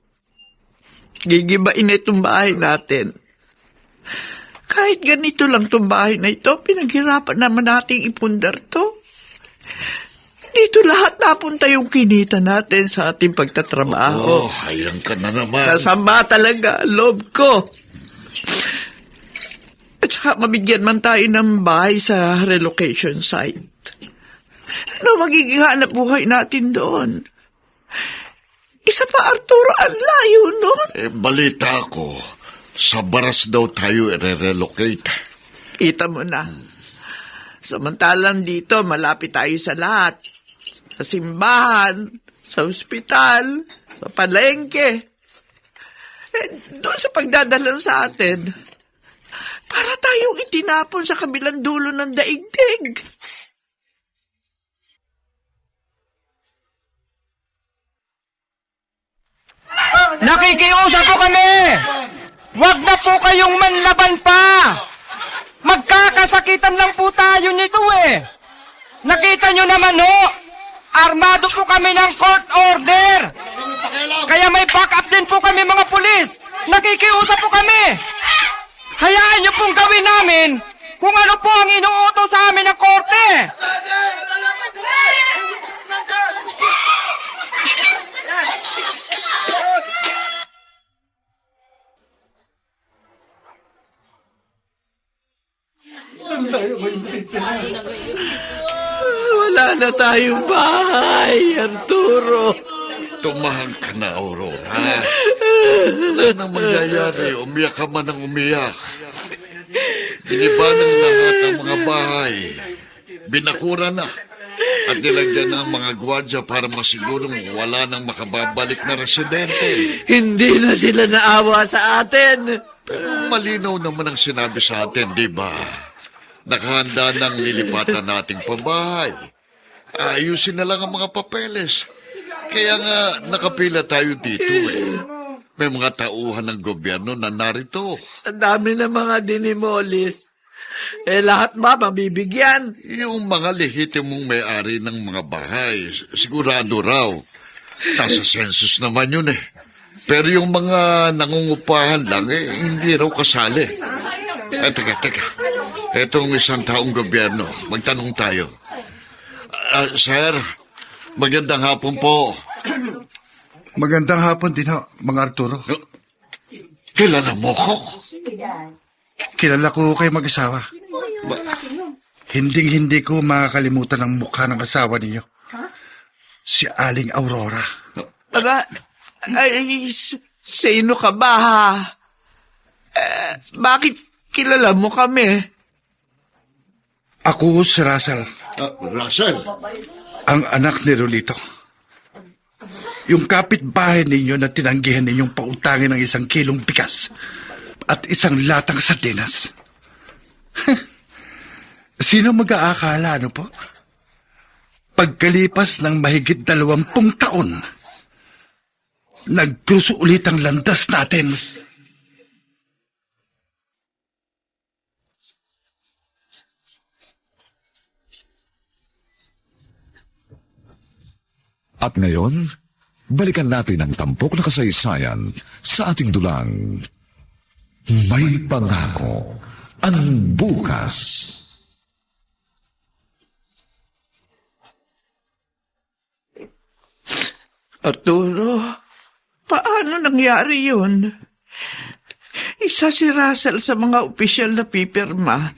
Gigibain na itong bahay natin. Kahit ganito lang itong bahay na ito, pinaghirapan naman nating ipundar to. Dito lahat napunta yung kinita natin sa ating pagtatrabaho. Hayang ka na naman. Nasama talaga ang loob ko. At saka mabigyan man tayo ng bahay sa relocation site. Ano magiging hanap buhay natin doon? Isa pa, Arturo, ang layo nun. Balita ko, sa Baras daw tayo i-relocate. Kita mo na. Samantalang dito, malapit tayo sa lahat. Sa simbahan, sa ospital, sa palengke. Doon sa pagdadalan sa atin. Para tayong itinapon sa kabilang dulo ng daigdig. Nakikiusap po kami! Huwag na po kayong manlaban pa! Magkakasakitan lang po tayo nito eh! Nakita nyo naman ho! Armado po kami ng court order! Kaya may backup din po kami mga pulis! Nakikiusap po kami! Hayaan nyo pong gawin namin kung ano po ang inuutos sa amin ng korte! Wala na tayong bahay, Arturo. Tumahang ka na, Aurora. Wala nang mangyayari. Umiyak ka man ng umiyak. Biniba ng lahat ang mga bahay. Binakura na. At nilagyan ng mga gwardiya para masigurong wala nang makababalik na residente. Hindi na sila naawa sa atin. Pero malinaw naman ang sinabi sa atin, di ba? Nakahanda ng lilipatan nating pabahay. Ayusin na lang ang mga papeles. Kaya nga nakapila tayo dito eh. May mga tauhan ng gobyerno na narito. Ang dami na mga dinimolis. Lahat ba mabibigyan? Yung mga lehitimong may-ari ng mga bahay, sigurado raw. Nasa census naman yun eh. Pero yung mga nangungupahan lang hindi raw kasali. Teka. Etong isang taong gobyerno, magtanong tayo. Sir, magandang hapon po. Magandang hapon din ho, mga Arturo. Kilala mo ko? Kilala ko kayo mag-asawa. Hinding-hindi ko makakalimutan ang mukha ng asawa ninyo. Si Aling Aurora. Aba, sino ka ba ha? Bakit kilala mo kami? Ako si Russell, Russell? ang anak ni Rolito. Yung kapitbahay ninyo na tinanggihan ninyong pautangin ng 1 kilong bigas at 1 latang sardinas. Sino mag-aakala, ano po? Pagkalipas ng mahigit 20 taon, nagkruso ulit ang landas natin. At ngayon, balikan natin ang tampok na kasaysayan sa ating dulang. May pangako ang bukas. Arturo, paano nangyari yun? Isa si Russell sa mga opisyal na pipirma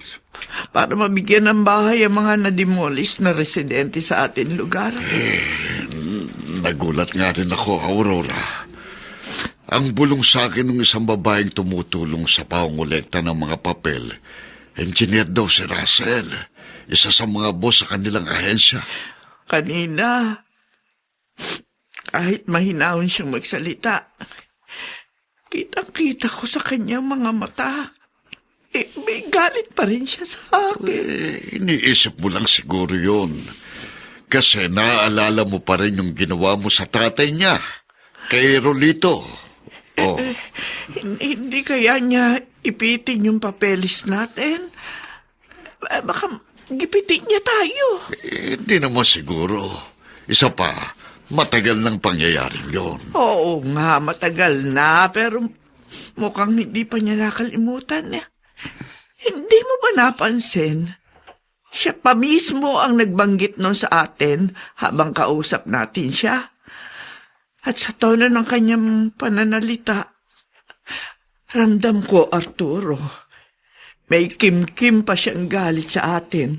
para mabigyan ng bahay ang mga nadimolis na residente sa ating lugar. Nagulat nga rin ako, Aurora. Ang bulong sa akin ng isang babaeng tumutulong sa pangolekta ng mga papel, engineer daw si Russell, isa sa mga boss sa kanilang ahensya. Kanina, kahit mahinahon siyang magsalita, kitang-kita ko sa kanyang mga mata. May galit pa rin siya sa akin. Iniisip mo lang siguro yun. Kasi naaalala mo pa rin yung ginawa mo sa tatay niya, kay Rolito. Oh. Hindi kaya niya ipitin yung papeles natin? Baka gipitin niya tayo. Hindi naman siguro. Isa pa, matagal nang pangyayaring yon. Oo nga, matagal na, pero mukhang hindi pa niya nakalimutan. Hindi mo ba napansin? Siya pa mismo ang nagbanggit nun sa atin habang kausap natin siya. At sa tono ng kanyang pananalita, ramdam ko, Arturo, may kim-kim pa siyang galit sa atin.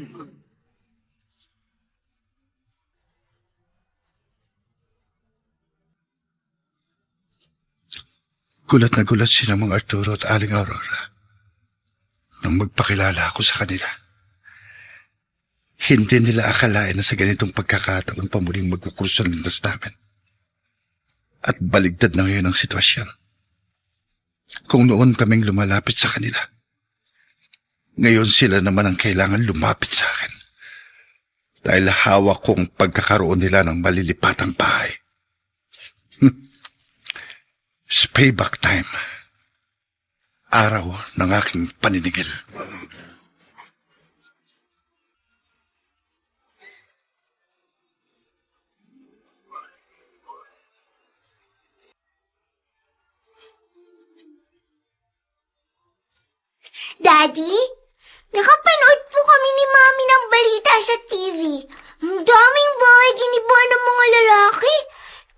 Gulat na gulat sila mga Arturo at Aling Aurora nang magpakilala ako sa kanila. Hindi nila akalain na sa ganitong pagkakataon pa muling magkukurso ang landas namin. At baligtad na ngayon ang sitwasyon. Kung noon kaming lumalapit sa kanila, ngayon sila naman ang kailangan lumapit sa akin. Dahil hawak kong pagkakaroon nila ng malilipatang bahay. It's payback time. Araw ng aking paninigil. Daddy, nakapanood po kami ni Mami ng balita sa TV. Ang daming bahay giniba ng mga lalaki.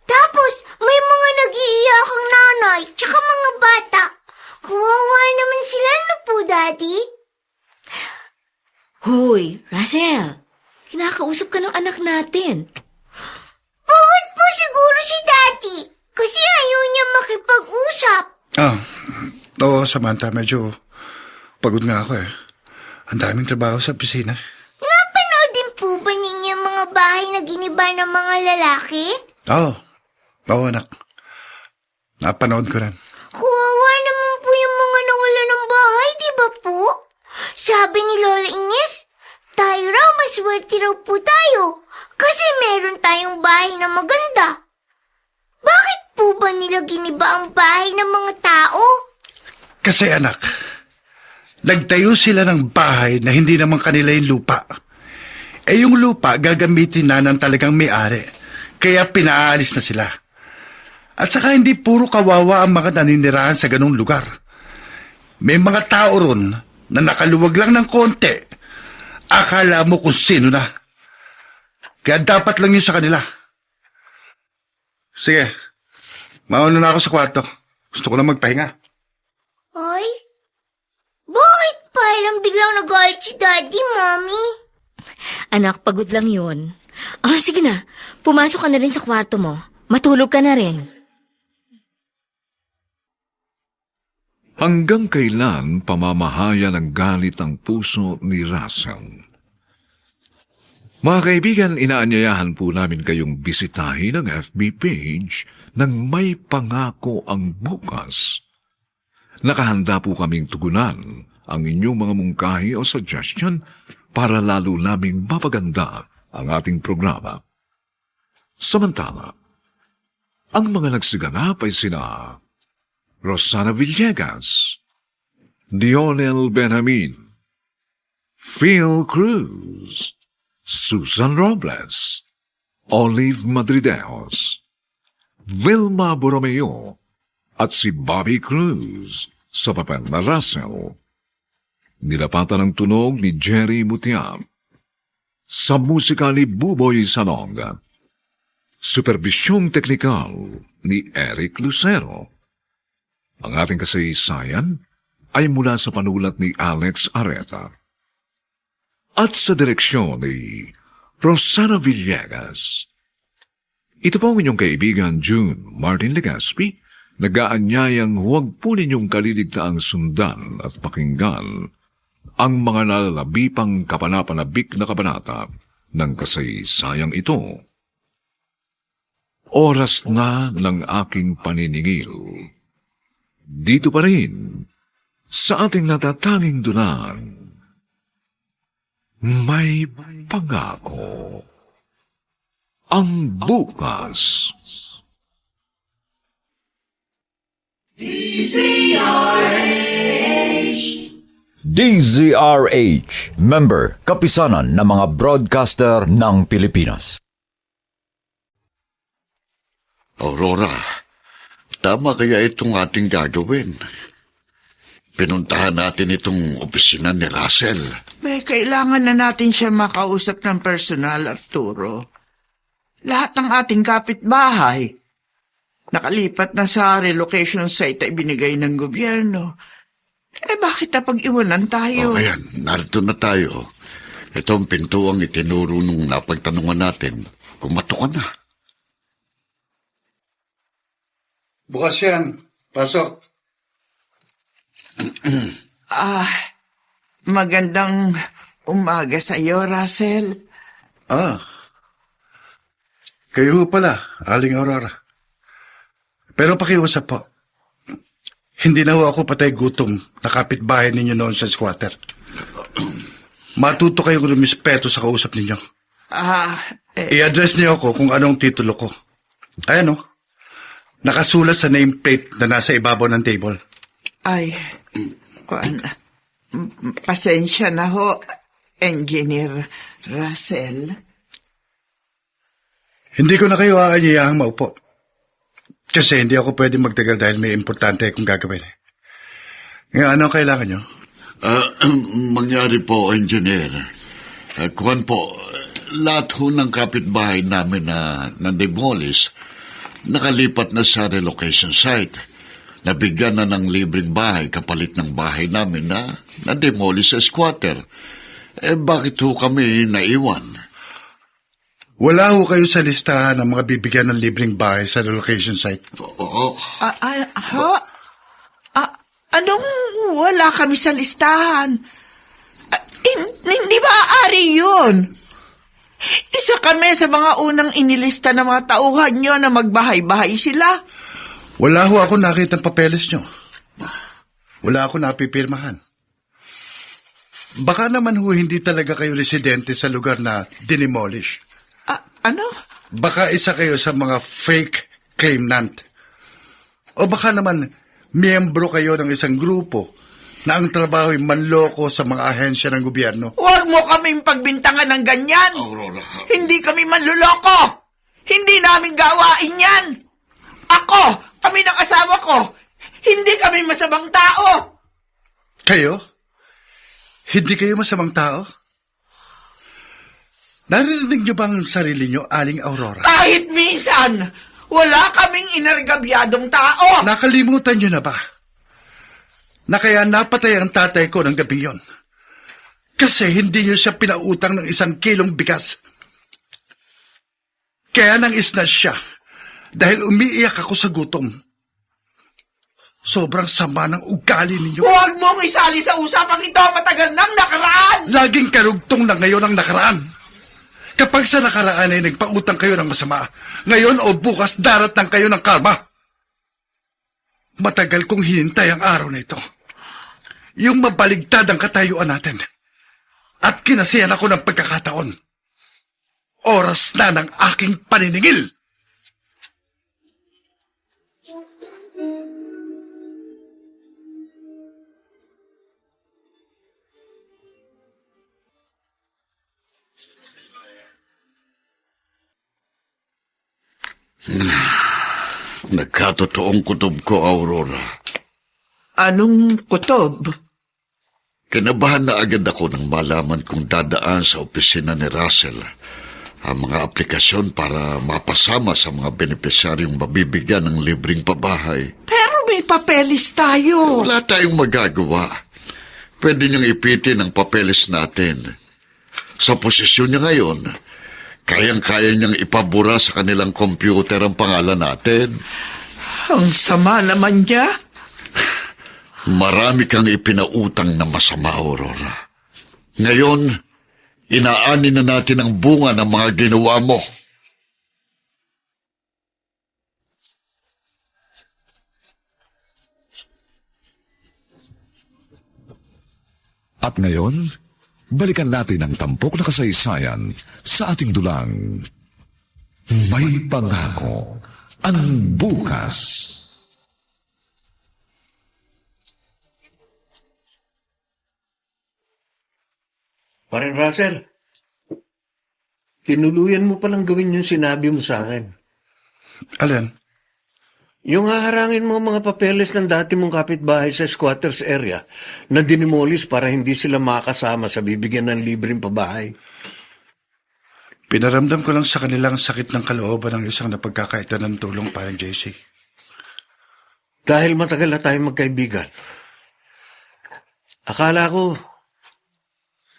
Tapos, may mga nag-iiyakang nanay, tsaka mga bata. Kawawa naman sila, no po, Daddy? Hoy, Russell. Kinakausap ka ng anak natin. Pagod po siguro si Daddy. Kasi ayaw niya makipag-usap. Oo, Samantha, medyo pagod nga ako eh. Ang daming trabaho sa opisina. Napanood din po ba ninyo mga bahay na giniba ng mga lalaki? Oo, anak. Napanood ko rin. Kawawa naman po yung mga nawala ng bahay, di ba po? Sabi ni Lola Ines, tayo raw maswerte raw po tayo kasi meron tayong bahay na maganda. Bakit po ba nila giniba ang bahay ng mga tao? Kasi anak, nagtayo sila ng bahay na hindi naman kanila yung lupa. Yung lupa gagamitin na ng talagang may-ari, kaya pinaalis na sila. At saka hindi puro kawawa ang mga naninirahan sa ganung lugar. May mga tao ron na nakaluwag lang ng konti. Akala mo kung sino na. Kaya dapat lang yun sa kanila. Sige, mauna na ako sa kwarto. Gusto ko na magpahinga. Ay, bakit parang biglang nagalit si Daddy, Mommy? Anak, pagod lang yun. Sige na. Pumasok ka na rin sa kwarto mo. Matulog ka na rin. Hanggang kailan pamamahaya ng galit ang puso ni Russell? Mga kaibigan, inaanyayahan po namin kayong bisitahin ang FB page ng May Pangako ang Bukas. Nakahanda po kaming tugunan ang inyong mga mungkahi o suggestion para lalo naming mapaganda ang ating programa. Samantala, ang mga nagsiganap ay sina Rosana Villegas, Dionel Benjamin, Phil Cruz, Susan Robles, Olive Madrideos, Vilma Borromeo, at si Bobby Cruz sa papel na Russell. Nilapatan ng tunog ni Jerry Butiab. Sa musika ni Buboy Salonga. Superbisyong teknikal ni Eric Lucero. Ang ating kasaysayan ay mula sa panulat ni Alex Areta. At sa direksyon ni Rosana Villegas. Ito po ang inyong kaibigan June Martin Legaspi, nag-aanyayang huwag po ninyong kaliligtaang sundan at pakinggan ang mga nalalabipang kapanapanabik na kabanata ng kasaysayang ito. Oras na ng aking paniningil. Dito pa rin, sa ating natatanging dunang, May Pangako ang Bukas. DZRH, member, kapisanan ng mga broadcaster ng Pilipinas. Aurora, tama kaya itong ating gagawin? Pinuntahan natin itong opisina ni Russell. May kailangan na natin siya makausap ng personal, Arturo. Lahat ng ating kapitbahay nakalipat na sa relocation site ay binigay ng gobyerno. Bakit napag-iwanan tayo? Ayan, narito na tayo. Ito ang pintuang itinuro nung napagtanungan natin. Kumato ka na. Bukas yan. Pasok. Magandang umaga sa iyo, Russell. Kayo pala, Aling Aurora. Pero pakiusap po. Hindi na ho ako patay gutom na kapitbahay ninyo noon sa squatter. Matuto kayong rumispeto sa kausap ninyo. I-address niyo ako kung anong titulo ko. Ayan o. Nakasulat sa nameplate na nasa ibabaw ng table. Pasensya na ho, Engineer Russell. Hindi ko na kayo aanyayahang maupo. Kasi hindi ako pwede magtagal dahil may importante akong gagawin. Ngayon, ano ang kailangan nyo? Mangyari po, engineer. Kuhan po, lahat ho ng kapitbahay namin na demolish, nakalipat na sa relocation site. Nabigyan na ng libreng bahay kapalit ng bahay namin na demolish sa squatter. Bakit ho kami naiwan? Wala ho kayo sa listahan ng mga bibigyan ng libreng bahay sa relocation site. Oo. Anong wala kami sa listahan? Hindi ba aari yun? Isa kami sa mga unang inilista ng mga tauhan nyo na magbahay-bahay sila. Wala ho ako nakita ng papeles nyo. Wala ako napipirmahan. Baka naman ho hindi talaga kayo residente sa lugar na dinimolish. Ano? Baka isa kayo sa mga fake claimant. O baka naman miyembro kayo ng isang grupo na ang trabaho ay manloko sa mga ahensya ng gobyerno. Huwag mo kaming pagbintangan ng ganyan. Aurora. Hindi kami manluloko. Hindi namin gawain yan. Kami ng asawa ko, hindi kami masamang tao. Kayo? Hindi kayo masamang tao? Narinig niyo bang sarili niyo, Aling Aurora? Kahit minsan, wala kaming inargabyadong tao. Nakalimutan niyo na ba? Na kaya napatay ang tatay ko ng gabi yon. Kasi hindi niyo siya pinautang ng 1 kilong bigas. Kaya nang isna siya dahil umiiyak ako sa gutom. Sobrang sama ng ugali ninyo. Huwag mong isali sa usapang ito, matagal nang nakaraan. Laging karugtong na ngayon ang nakaraan. Kapag sa nakaraan ay nagpautang kayo ng masama, ngayon o bukas daratang kayo ng karma. Matagal kong hinintay ang araw na ito. Yung mabaligtad ang katayuan natin. At kinasiyan ako ng pagkakataon. Oras na ng aking paniningil. Nagkatotoong kutob ko, Aurora. Anong kutob? Kinabahan na agad ako nang malaman kong dadaan sa opisina ni Russell ang mga aplikasyon para mapasama sa mga benepisyaryong mabibigyan ng libreng pabahay. Pero may papeles tayo. Wala tayong magagawa. Pwede niyang ipitin ang papeles natin. Sa posisyon niya ngayon, kayang-kaya niyang ipabura sa kanilang computer ang pangalan natin. Ang sama naman niya. Marami kang ipinautang na masama, Aurora. Ngayon, inaani na natin ang bunga ng mga ginawa mo. At ngayon, balikan natin ang tampok na kasaysayan sa ating dulang. May pangako ang bukas. Parin Russell, tinuluyan mo palang gawin yung sinabi mo sa akin. Alin? Yung haharangin mo mga papeles ng dati mong kapitbahay sa squatters area na dinimolis para hindi sila makasama sa bibigyan ng libreng pabahay. Pinaramdam ko lang sa kanilang sakit ng kalooban ng isang napagkakaitan ng tulong parang JC. Dahil matagal na tayong magkaibigan, akala ko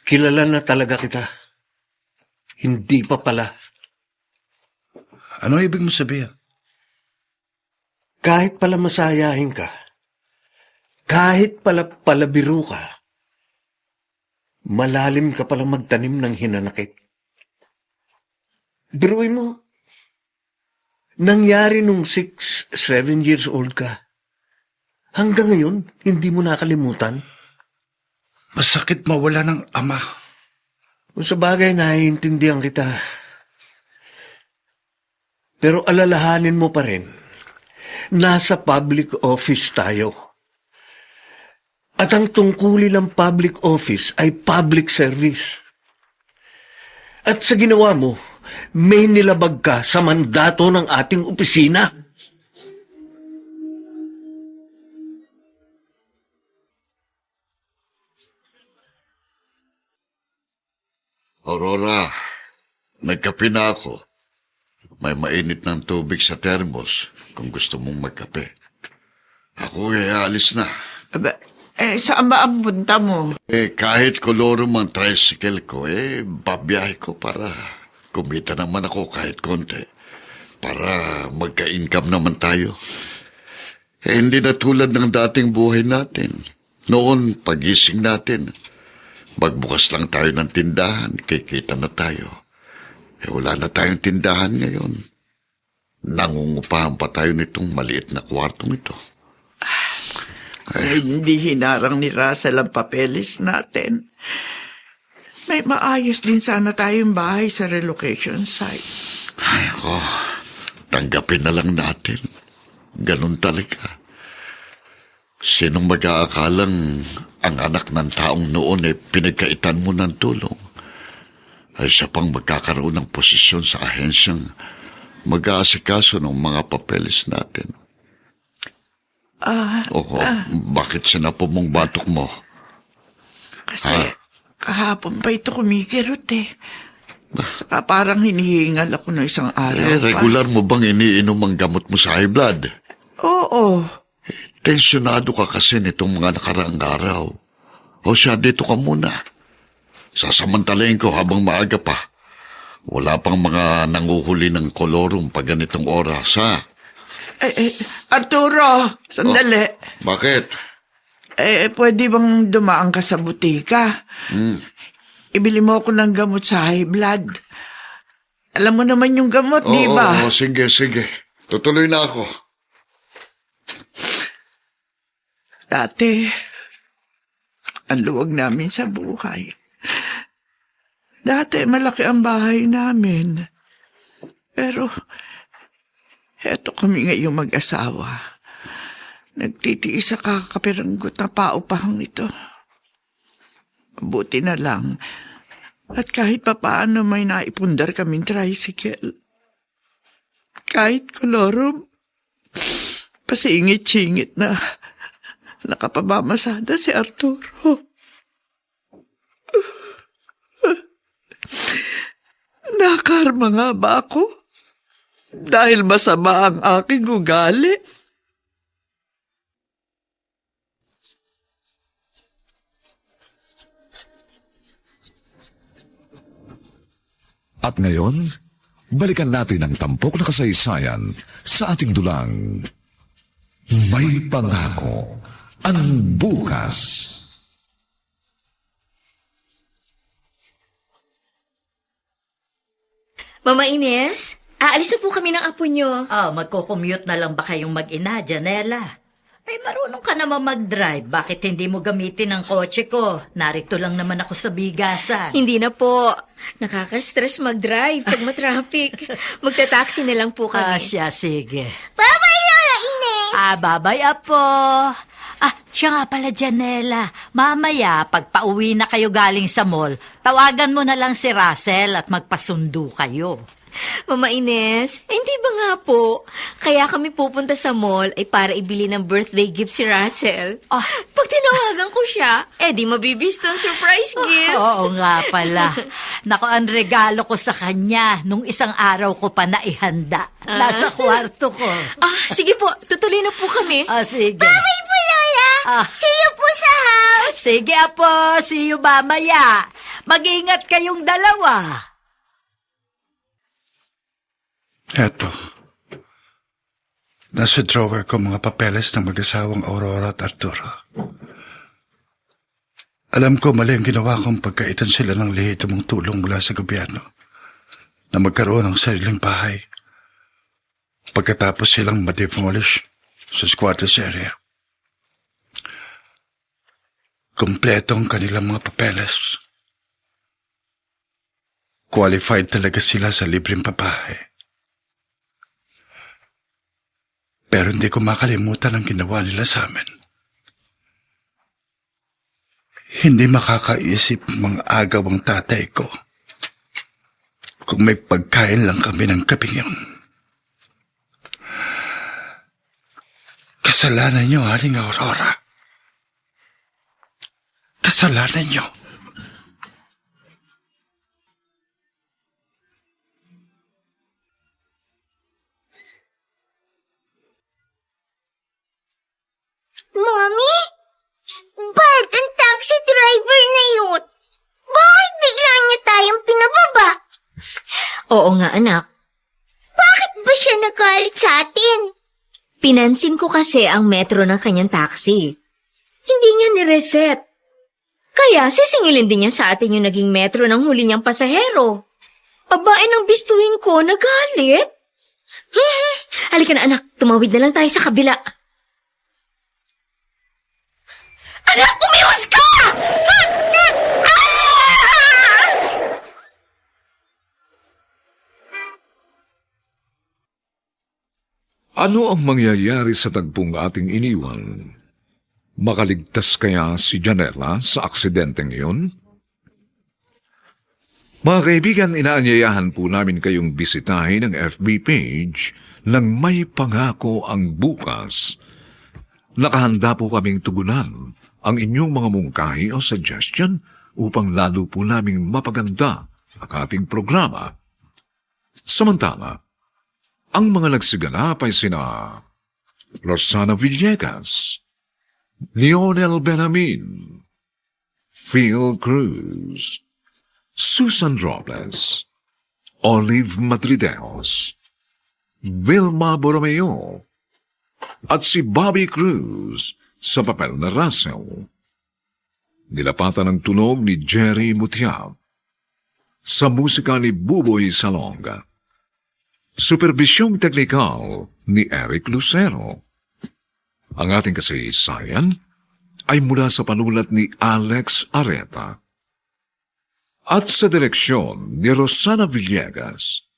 kilala na talaga kita. Hindi pa pala. Ano ibig mo sabihin? Kahit pala masayahin ka, kahit pala palabiro ka, malalim ka palang magtanim ng hinanakit. Biruin mo, nangyari nung 6, 7 years old ka. Hanggang ngayon, hindi mo nakalimutan. Masakit mawala ng ama. Kung sa bagay, naiintindihan kita. Pero alalahanin mo pa rin, nasa public office tayo. At ang tungkulin ng public office ay public service. At sa ginawa mo, may nilabag ka sa mandato ng ating opisina. Aurora, nagkape na ako. May mainit ng tubig sa termos kung gusto mong magkape. Ako alis na. Saan ba ang punta mo? Kahit kolorum ang tricycle ko, babiyahe ko para kumita naman ako kahit konti. Para magka-income naman tayo. Hindi na tulad ng dating buhay natin. Noon, pagising natin, magbukas lang tayo ng tindahan, kikita na tayo. Wala na tayong tindahan ngayon. Nangungupahan pa tayo nitong maliit na kwartong ito. Hindi hinarang ni Russell ang papeles natin. May maayos din sana tayong bahay sa relocation site. Ay ko, tanggapin na lang natin. Ganun talaga. Sinong mag-aakalang ang anak ng taong noon pinagkaitan mo ng tulong? Ay siya pang magkakaroon ng posisyon sa ahensyang mag-aasikaso ng mga papeles natin. Bakit sinapo mong batok mo? Kasi kahapon pa ito kumikirot Saka parang hinihingal ako ng isang araw pa. Regular mo bang iniinom ang gamot mo sa high blood? Oo. Tensyonado ka kasi nitong mga nakaraang araw. O siya, dito ka muna. Sasamantalayin ko habang maaga pa. Wala pang mga nanguhuli ng kolorum pag ganitong oras, ha? Arturo, sandali. Bakit? Pwede bang dumaan ka sa butika? Ibili mo ako ng gamot sa high blood. Alam mo naman yung gamot, di ba? Oo, sige. Tutuloy na ako. Dati, ang luwag namin sa buhay. Dati, malaki ang bahay namin. Pero, eto kami ngayong mag-asawa. Nagtitiis sa kakapiranggot na paupahang ito. Buti na lang. At kahit papaano may naipundar kaming tricycle. Kahit kolorom, pasingit-singit na nakapabamasada si Arturo. Nakarma nga ba ako? Dahil masama ang aking ugali? At ngayon, balikan natin ang tampok na kasaysayan sa ating dulang May Pangako ang Bukas. Mama Ines, aalis na po kami ng apo nyo. Magko-commute na lang ba kayong mag-ina, Janela? Ay, marunong ka naman mag-drive. Bakit hindi mo gamitin ang kotse ko? Narito lang naman ako sa bigasan. Hindi na po. Nakaka-stress mag-drive pag matraffic. Magta-taxi na lang po kami. Siya, sige. Bye-bye, Lola Ines! Babay, Apo. Siya nga pala, Janela. Mamaya, pag pauwi na kayo galing sa mall, tawagan mo na lang si Russell at magpasundo kayo. Mama Ines, hindi ba nga po? Kaya kami pupunta sa mall ay para ibili ng birthday gift si Russell. Pag tinawagan ko siya, di mabibisto ang surprise gift. Oo nga pala. Naku, ang regalo ko sa kanya nung isang araw ko pa naihanda. Nasa kwarto ko. Sige po, tutuloy na po kami. Sige. Bye po, Lola! See you po sa house! Sige, Apo. See you mamaya. Mag-ingat kayong dalawa. Eto. Nasa drawer ko mga papeles ng mag-asawang Aurora at Arturo. Alam ko mali ang ginawa kong pagkaitan sila ng lehitimong tulong mula sa gobyerno na magkaroon ng sariling bahay pagkatapos silang ma-demolish sa squatters area. Kompleto ang kanilang mga papeles. Qualified talaga sila sa libreng pabahay. Pero hindi ko makalimutan ang ginawa nila sa amin. Hindi makakaisip mga agaw ang tatay ko kung may pagkain lang kami ng gabing yun. Kasalanan niyo, Aling Aurora. Kasalanan niyo. Mommy? Bart, ang taxi driver na yun. Bakit bigla niya tayong pinababa? Oo nga, anak. Bakit ba siya nagalit sa atin? Pinansin ko kasi ang metro ng kanyang taxi. Hindi niya nireset. Kaya sisingilin din niya sa atin yung naging metro ng huli niyang pasahero. Abae ng bistuin ko, nagalit. Halika na, anak. Tumawid na lang tayo sa kabila. Anak, umiwas ka! Ano ang mangyayari sa tagpong ating iniwan? Makaligtas kaya si Janela sa aksidenteng iyon? Mga kaibigan, inaanyayahan po namin kayong bisitahin ang FB page ng May Pangako ang Bukas. Nakahanda po kaming tugunan ang inyong mga mungkahi o suggestion upang lalo po naming mapaganda ang ating programa. Samantala, ang mga nagsiganap ay sina Rosana Villegas, Lionel Benamin, Phil Cruz, Susan Robles, Olive Madrideos, Vilma Borromeo, at si Bobby Cruz sa papel na Russell. Nilapatan ng tunog ni Jerry Mutiab. sa musika ni Buboy Salonga. Superbisyong teknikal ni Eric Lucero. Ang ating kasaysayan ay mula sa panulat ni Alex Areta at sa direksyon ni Rosana Villegas.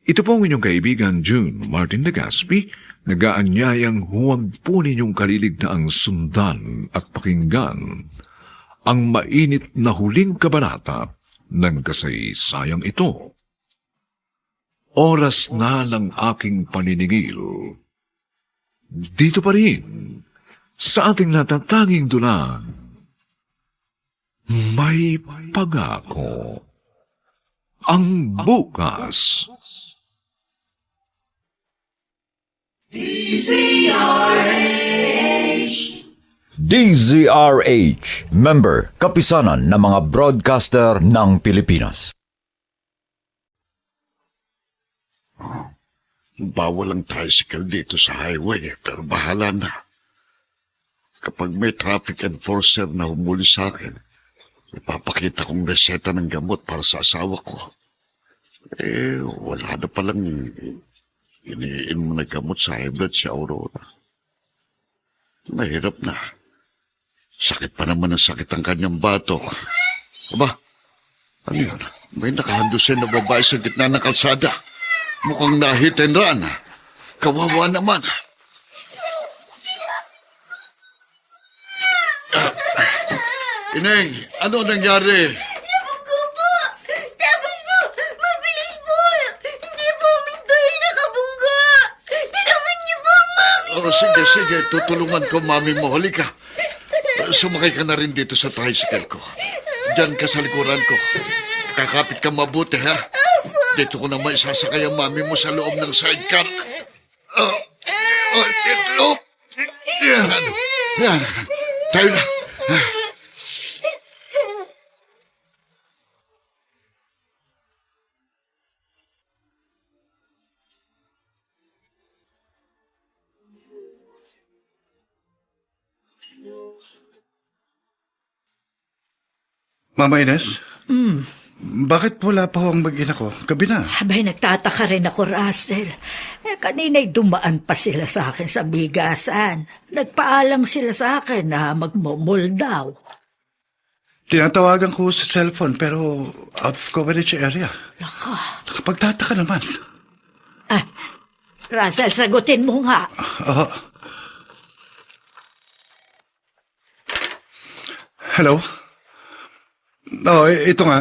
Ito po ang inyong kaibigan June Martin Legaspi, nag-aanyayang huwag po ninyong kaliligtaang sundan at pakinggan ang mainit na huling kabanata ng kasaysayang ito. Oras na ng aking paniningil. Dito pa rin, sa ating natatanging dulang, may pangako. Ang bukas. DZRH, member, kapisanan ng mga broadcaster ng Pilipinas. Bawal ang tricycle dito sa highway, pero bahala na. Kapag may traffic enforcer na humuli sa akin, ipapakita kong reseta ng gamot para sa asawa ko. Wala na palang iniinom na gamot sa high blood si Aurora. Mahirap na. Sakit pa naman ang sakit ang kanyang batok. Aba, ano yun? May nakahandusin na babae sa gitna ng kalsada. Mukhang na-hit and run. Kawawa naman. Ineng, ano nangyari? Nabunggo po! Tapos po, mabilis po! Hindi po huminto yung nakabunggo! Tulungan niyo po ang mami ko! Sige, tutulungan ko mami mo. Halika. Sumakay ka na rin dito sa tricycle ko. Diyan ka sa likuran ko. Kakapit ka mabuti, ha? Dito ko naman isasakay ang mami mo sa loob ng sidecar. Dito. Yan. Tayo na. Mama Ines? Bakit wala pa ho ang mag-ina ko? Gabi na. Abay, nagtataka rin ako, Russell. Kanina'y dumaan pa sila sa akin sa bigasan. Nagpaalam sila sa akin na magmumul daw. Tinatawagan ko sa cellphone pero out of coverage area. Naka. Nakapagtataka naman. Russell, sagutin mo nga. Hello? Ito nga.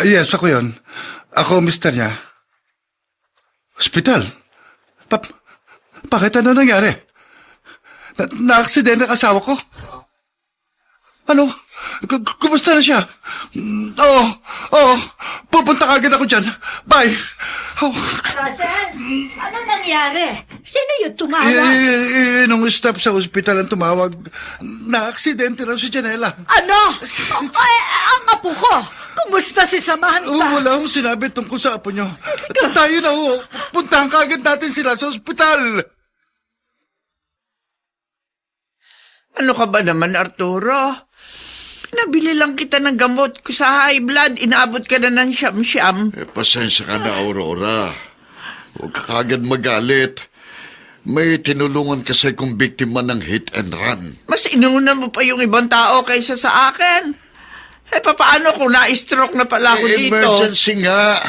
Yes, ako yun. Ako, mister niya. Hospital? Bakit ano nangyari? Na-aksidente ang asawa ko? Ano? Kumusta na siya? Oo. Pupunta kagad ako dyan. Bye. Russell, ano nangyari? Sino yung tumawag? Nung staff sa ospital ang tumawag, na-aksidente raw si Janela. Ano? Ang apo ko! Kumusta si Samantha? Wala akong sinabi tungkol sa apo niyo. Tayo na ho. Puntahan kagad natin sila sa ospital. Ano ka ba naman, Arturo? Pinabili lang kita ng gamot ko sa high blood. Inaabot ka na ng siyam-siyam. Pasensya ka na, Aurora. Huwag ka kagad magalit. May tinulungan kasi kong biktima ng hit and run. Mas inuna mo pa yung ibang tao kaysa sa akin. Papaano kung na-stroke na pala ako dito? Emergency nga.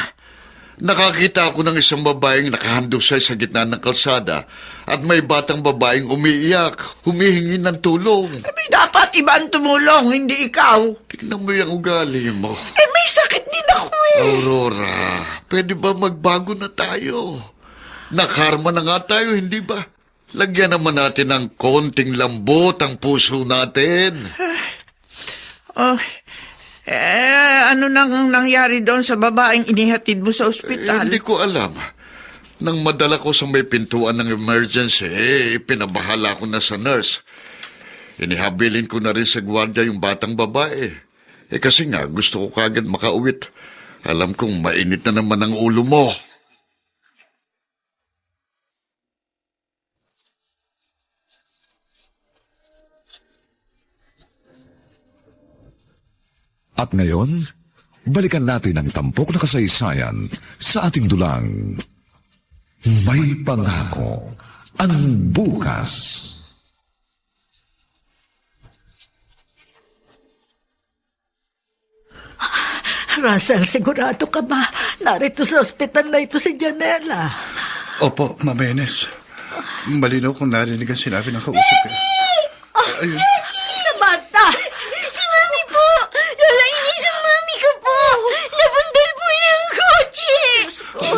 Nakakita ako ng isang babaeng nakahandusay sa gitna ng kalsada at may batang babaeng umiiyak, humihingi ng tulong. Dapat iba ang tumulong, hindi ikaw. Tignan mo yung ugali mo. May sakit din ako Aurora, pwede ba magbago na tayo? Nakarma na nga tayo, hindi ba? Lagyan naman natin ng konting lambot ang puso natin. Ano nang nangyari doon sa babaeng inihatid mo sa ospital? Hindi ko alam. Nang madala ko sa may pintuan ng emergency, pinabahala ko na sa nurse. Inihabilin ko na rin sa gwardiya yung batang babae. Kasi nga, gusto ko kagad makauwit. Alam kong mainit na naman ang ulo mo. At ngayon, balikan natin ang tampok na kasaysayan sa ating dulang. May pangako ang bukas. Russell, sigurado ka ba? Narito sa ospital na ito si Janela. Opo, Mamenes. Malinaw kung narinig ang sinabi ng kausap ko. Ayun. Samantha! Si Mami po! Lola, inis ang Mami ko po! Nabundal po ng kotse!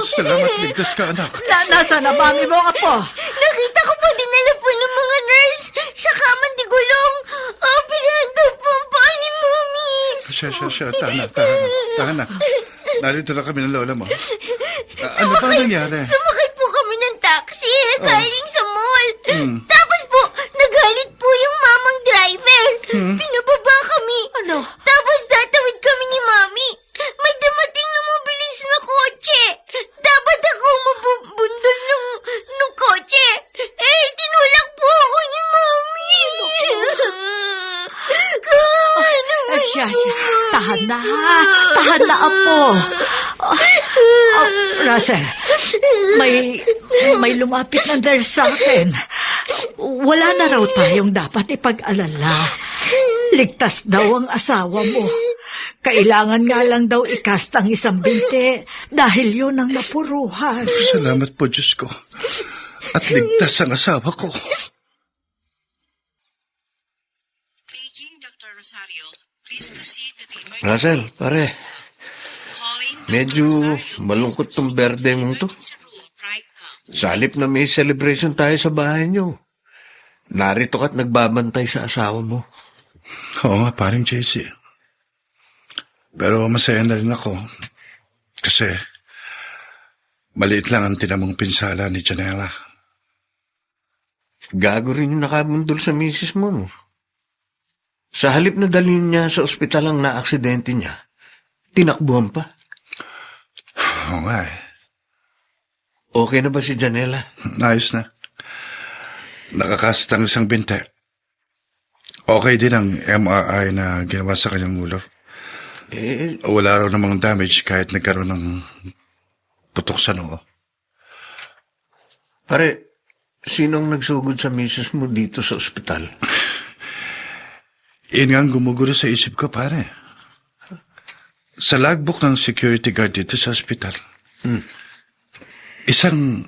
Salamat, ligtas ka, anak. Nasaan na mami mo, apo? Nakita ko po dinala po ng mga nurse sa kamang di gulong. Operahan daw po ang paa ni Mami. Siya. Tahan na. Narito na kami ng lola mo. Ano ba nangyari? Sumakay po kami ng taxi galing sa mall. Tapos po, nagalit po yung mamang driver. Pinababa kami. Ano? Tapos tatawid kami ni Mami. May dumating na mabilis na kotse. Dapat ako mabubundol ng kotse. Tinulak po ako ni Mami. Siya. Tahan na, apo. Russell, may lumapit na nurse sa akin. Wala na raw tayong dapat ipag-alala. Ligtas daw ang asawa mo. Kailangan nga lang daw ikast ang isang binte dahil yun ang napuruhan. Salamat po, Diyos ko. At ligtas ang asawa ko. Russell, pare. Medyo malungkot tong birthday mong to. Sa halip na may celebration tayo sa bahay niyo, narito ka't nagbabantay sa asawa mo. Oo nga, paring JC. Pero masaya na rin ako. Kasi maliit lang ang tinamong pinsala ni Janela. Gago rin yung nakabundol sa misis mo, no? Sa halip na dalhin niya sa ospital ang naaksidente niya, tinakbuhan pa. Oo nga eh. Okay na ba si Janela? Ayos na. Nakakast ang isang binte. Okay din ang MRI na ginawa sa kanyang ulo. Wala raw namang damage kahit nagkaroon ng putok sa noo. Pare, sinong nagsugod sa misis mo dito sa ospital? Yun nga ang gumugulo sa isip ko, pare. Sa logbook ng security guard dito sa ospital, isang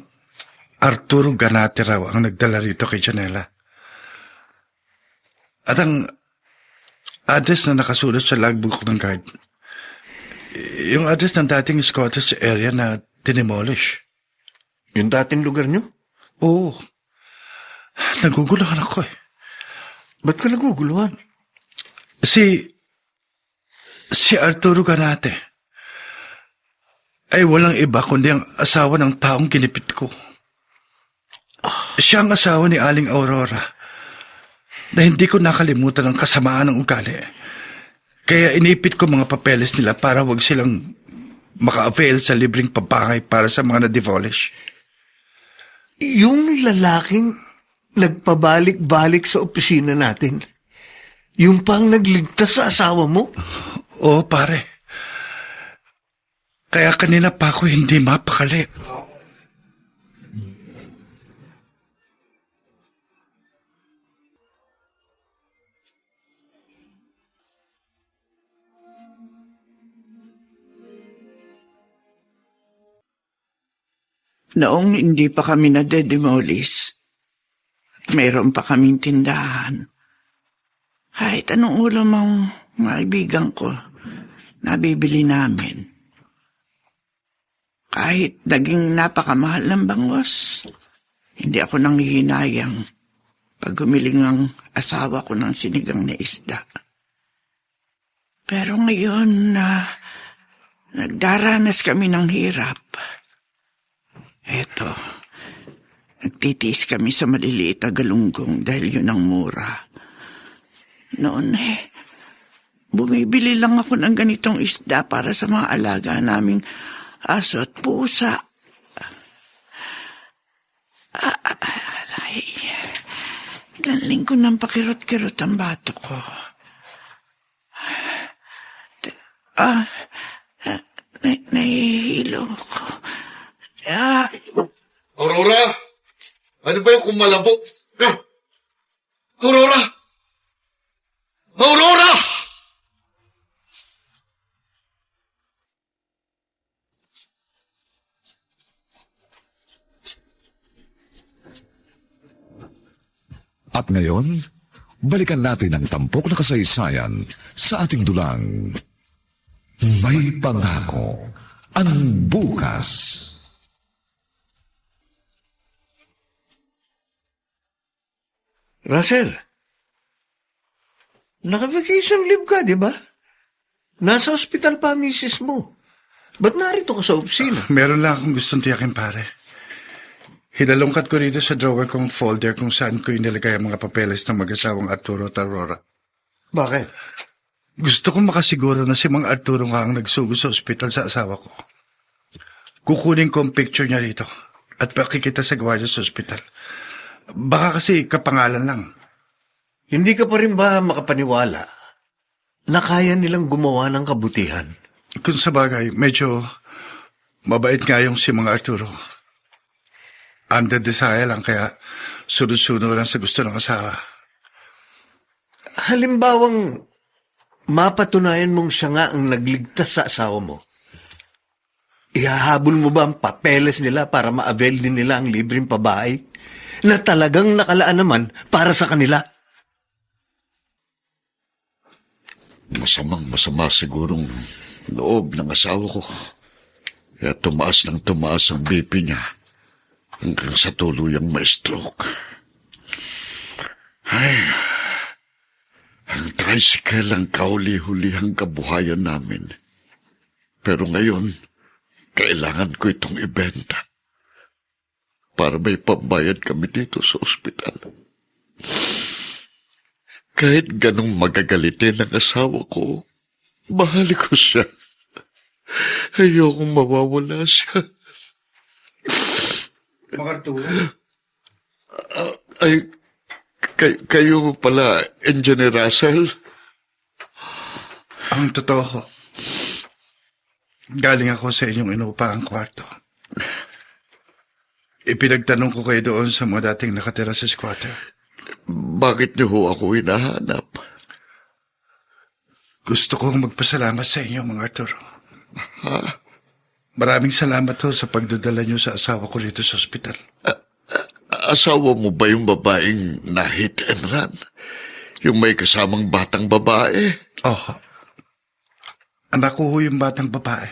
Arturo Ganate raw ang nagdala rito kay Janela. At ang address na nakasulat sa logbook ng guard, yung address ng dating Scottish area na dinemolish. Yung dating lugar niyo? Oo. Naguguluhan ako eh. Ba't ka naguguluhan? Si Arturo Ganate ay walang iba kundi ang asawa ng taong ginipit ko. Siya ang asawa ni Aling Aurora na hindi ko nakalimutan ang kasamaan ng ugali. Kaya inipit ko mga papeles nila para wag silang maka-avail sa libreng pabangay para sa mga na-demolish. Yung lalaking nagpabalik-balik sa opisina natin, yung pang nagligtas sa asawa mo? Oo, pare. Kaya kanina pa ako hindi mapakali. Noong hindi pa kami nade-demolish, mayroon pa kaming tindahan. Kahit anong ulam ang maibigan ko, nabibili namin. Kahit naging napakamahal ng bangos, hindi ako nanghihinayang pag gumiling ang asawa ko ng sinigang na isda. Pero ngayon na nagdaranas kami ng hirap, eto, nagtitiis kami sa maliliit na galunggong dahil yun ang mura. Noon bumibili lang ako ng ganitong isda para sa mga alaga naming aso at pusa. Aray, ilang linggo nang pakirot-kirot ang bato ko. Aurora? Ano ba yung kumalabog? Aurora! Aurora! At ngayon, balikan natin ang tampok na kasaysayan sa ating dulang. May pangako ang bukas. Russell, naka-vacation leave ka, di ba? Nasa ospital pa ang misis mo. Ba't narito ka sa opisina? Meron lang akong gustong tiyakin, pare. Hinalungkat ko rito sa drawer kong folder kung saan ko inilagay ang mga papeles ng mag-asawang Arturo at Aurora. Bakit? Gusto kong makasiguro na si Mang Arturo nga ang nagsugo sa ospital sa asawa ko. Kukunin ko ang picture niya rito at pakikita sa gwardiya sa ospital. Baka kasi kapangalan lang. Hindi ka pa rin ba makapaniwala na kaya nilang gumawa ng kabutihan? Kung sa bagay, medyo mabait nga yung si Mang Arturo. Under desire lang kaya sunod-sunod lang sa gusto ng asawa. Halimbawang mapatunayan mong siya nga ang nagligtas sa asawa mo. Ihahabol mo ba ang papeles nila para ma-avail din nila ang libreng pabahay na talagang nakalaan naman para sa kanila? Masama sigurong loob ng asawa ko. Kaya tumaas ng tumaas ang BP niya hanggang sa tuluyang ma-stroke. Ay, ang tricycle ang kauli-hulihang kabuhayan namin. Pero ngayon, kailangan ko itong ibenta para may pambayad kami dito sa ospital. Kahit ganong magagalitin ang asawa ko, mahal ko siya. Ayokong mawawala siya. Mang Arturo? Ay, kayo pala, Engineer Russell? Ang totoo, galing ako sa inyong inuupaang kwarto. Ipinagtanong ko kayo doon sa mga dating nakatira sa squatter. Bakit niyo ho ako hinahanap? Gusto kong magpasalamat sa inyo, Mang Arturo. Ha? Maraming salamat ho sa pagdadala niyo sa asawa ko rito sa ospital. Asawa mo ba yung babaeng na hit and run? Yung may kasamang batang babae? Oh, anak ko ho yung batang babae.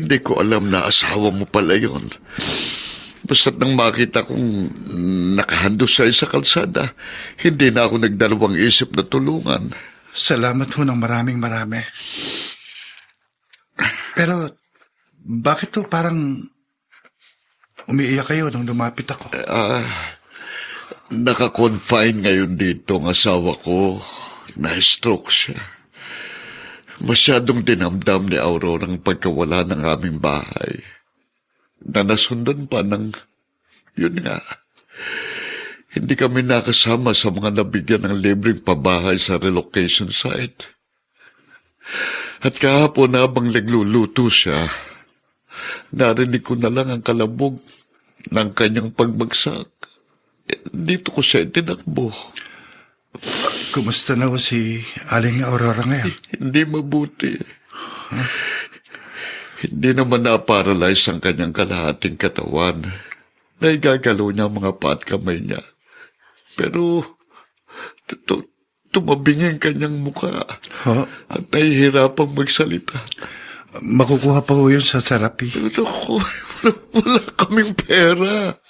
Hindi ko alam na asawa mo pala yun. Basta't nang makita kong nakahandusay sa kalsada, hindi na ako nagdalawang isip na tulungan. Salamat ho ng marami. Pero, bakit ho parang umiiyak kayo nung lumapit ako? Naka-confine ngayon dito ang asawa ko. Na-stroke siya. Masyadong dinamdam ni Aurora ang pagkawala ng aming bahay. Na nasundan pa ng, yun nga, hindi kami nakasama sa mga nabigyan ng libreng pabahay sa relocation site. At kahapon habang nagluluto siya, narinig ko na lang ang kalabog ng kanyang pagbagsak. Dito ko siya itinakbo. Kumusta na ho si Aling Aurora ngayon? Hindi mabuti. Hindi naman na-paralyze ang kanyang kalahating katawan. Naigagalaw niya ang mga paa at kamay niya. Pero tumabingi ang kanyang muka. At nahihirapang magsalita. Makukuha pa ho yun sa therapy. Wala kaming pera.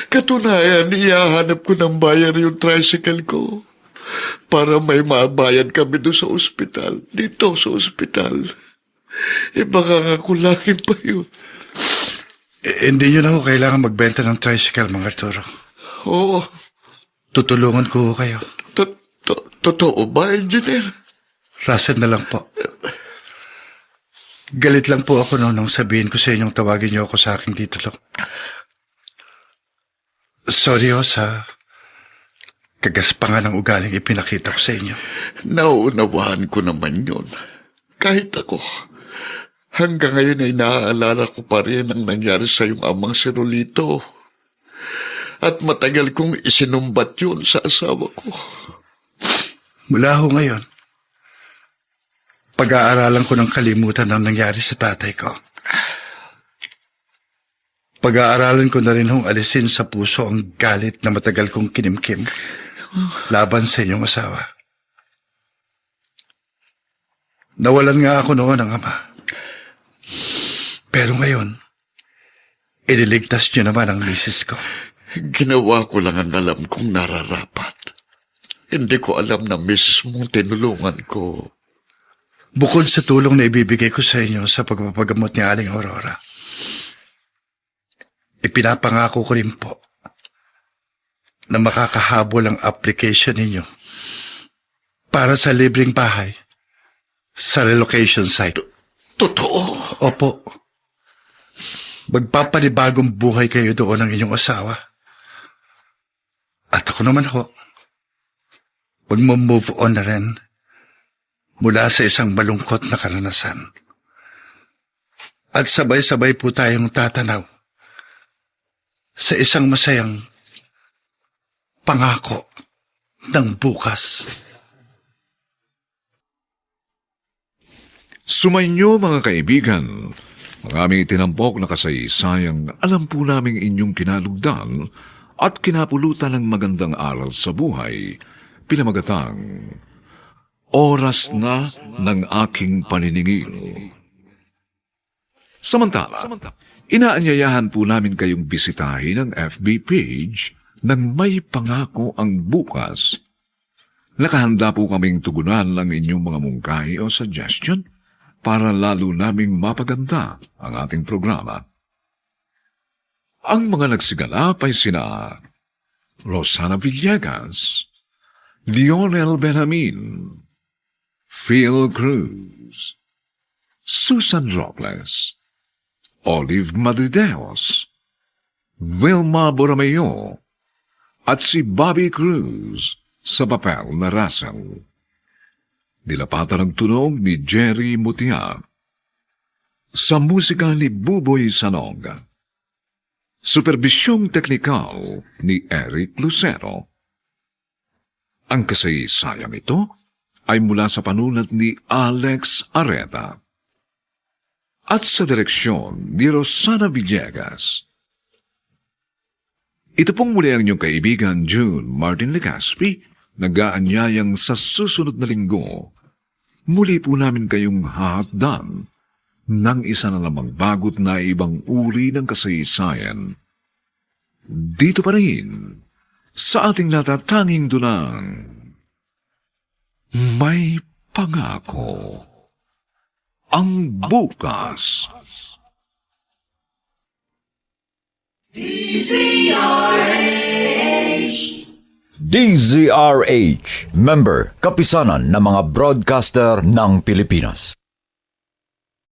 Katunayan, ihahanap ko ng bayar yung tricycle ko para may mabayad kami doon sa ospital. Dito sa ospital. Baka nga kulangin pa yun. Hindi nyo na ho kailangan magbenta ng tricycle, Mang Arturo. Oo. Tutulungan ko ho kayo. Totoo ba, Engineer? Russell na lang po. Galit lang po ako nung sabihin ko sa inyong tawagin niyo ako sa aking titulo. Sorry ho sa kagaspangan ng ugaling ipinakita ko sa inyo. Nauunawaan ko naman yun. Kahit ako, Hanggang ngayon ay naaalala ko pa rin ang nangyari sa iyong amang si Rolito. At matagal kong isinumbat yun sa asawa ko. Mula ho ngayon, pag-aaralan ko ng kalimutan ang nangyari sa tatay ko. Pag-aaralan ko na rin hong alisin sa puso ang galit na matagal kong kinimkim laban sa inyong asawa. Nawalan nga ako noon ng ama. Pero ngayon, iniligtas niyo naman ang misis ko. Ginawa ko lang ang alam kong nararapat. Hindi ko alam na misis mong tinulungan ko. Bukod sa tulong na ibibigay ko sa inyo sa pagpapagamot ni Aling Aurora, ipinapangako ko rin po na makakahabol ang application ninyo para sa libreng bahay sa relocation site. Totoo? Opo. Magpapanibagong buhay kayo doon ng inyong asawa. At ako naman ho, mag-move on na rin mula sa isang malungkot na karanasan. At sabay-sabay po tayong tatanaw sa isang masayang pangako ng bukas. Sumainyo mga kaibigan, ang aming itinampok na kasaysayang alam po naming inyong kinalugdan at kinapulutan ng magandang aral sa buhay, pinamagatang Oras na ng Aking Paniningil. Samantala, inaanyayahan po namin kayong bisitahin ang FB page ng May Pangako ang Bukas. Nakahanda po kaming tugunan ng inyong mga mungkahi o suggestion para lalo naming mapaganda ang ating programa. Ang mga nagsigalap ay sina Rosana Villegas, Lionel Benjamin, Phil Cruz, Susan Robles, Olive Madideos, Vilma Borromeo, at si Bobby Cruz sa papel na Russell. Dilapatan ang tunog ni Jerry Mutia. Sa musika ni Buboy Sanoga. Superbisyong teknikal ni Eric Lucero. Ang kasaysayang ito ay mula sa panulat ni Alex Areta. At sa direksyon ni Rosana Villegas. Ito pong muli ang inyong kaibigan June Martin Legaspi, nag-aanyayang sa susunod na linggo. Muli po namin kayong hahatdan ng isa na namang bagot na ibang uri ng kasaysayan. Dito pa rin, sa ating natatanging dunang, May Pangako ang Bukas. DZRH, member, kapisanan ng mga broadcaster ng Pilipinas.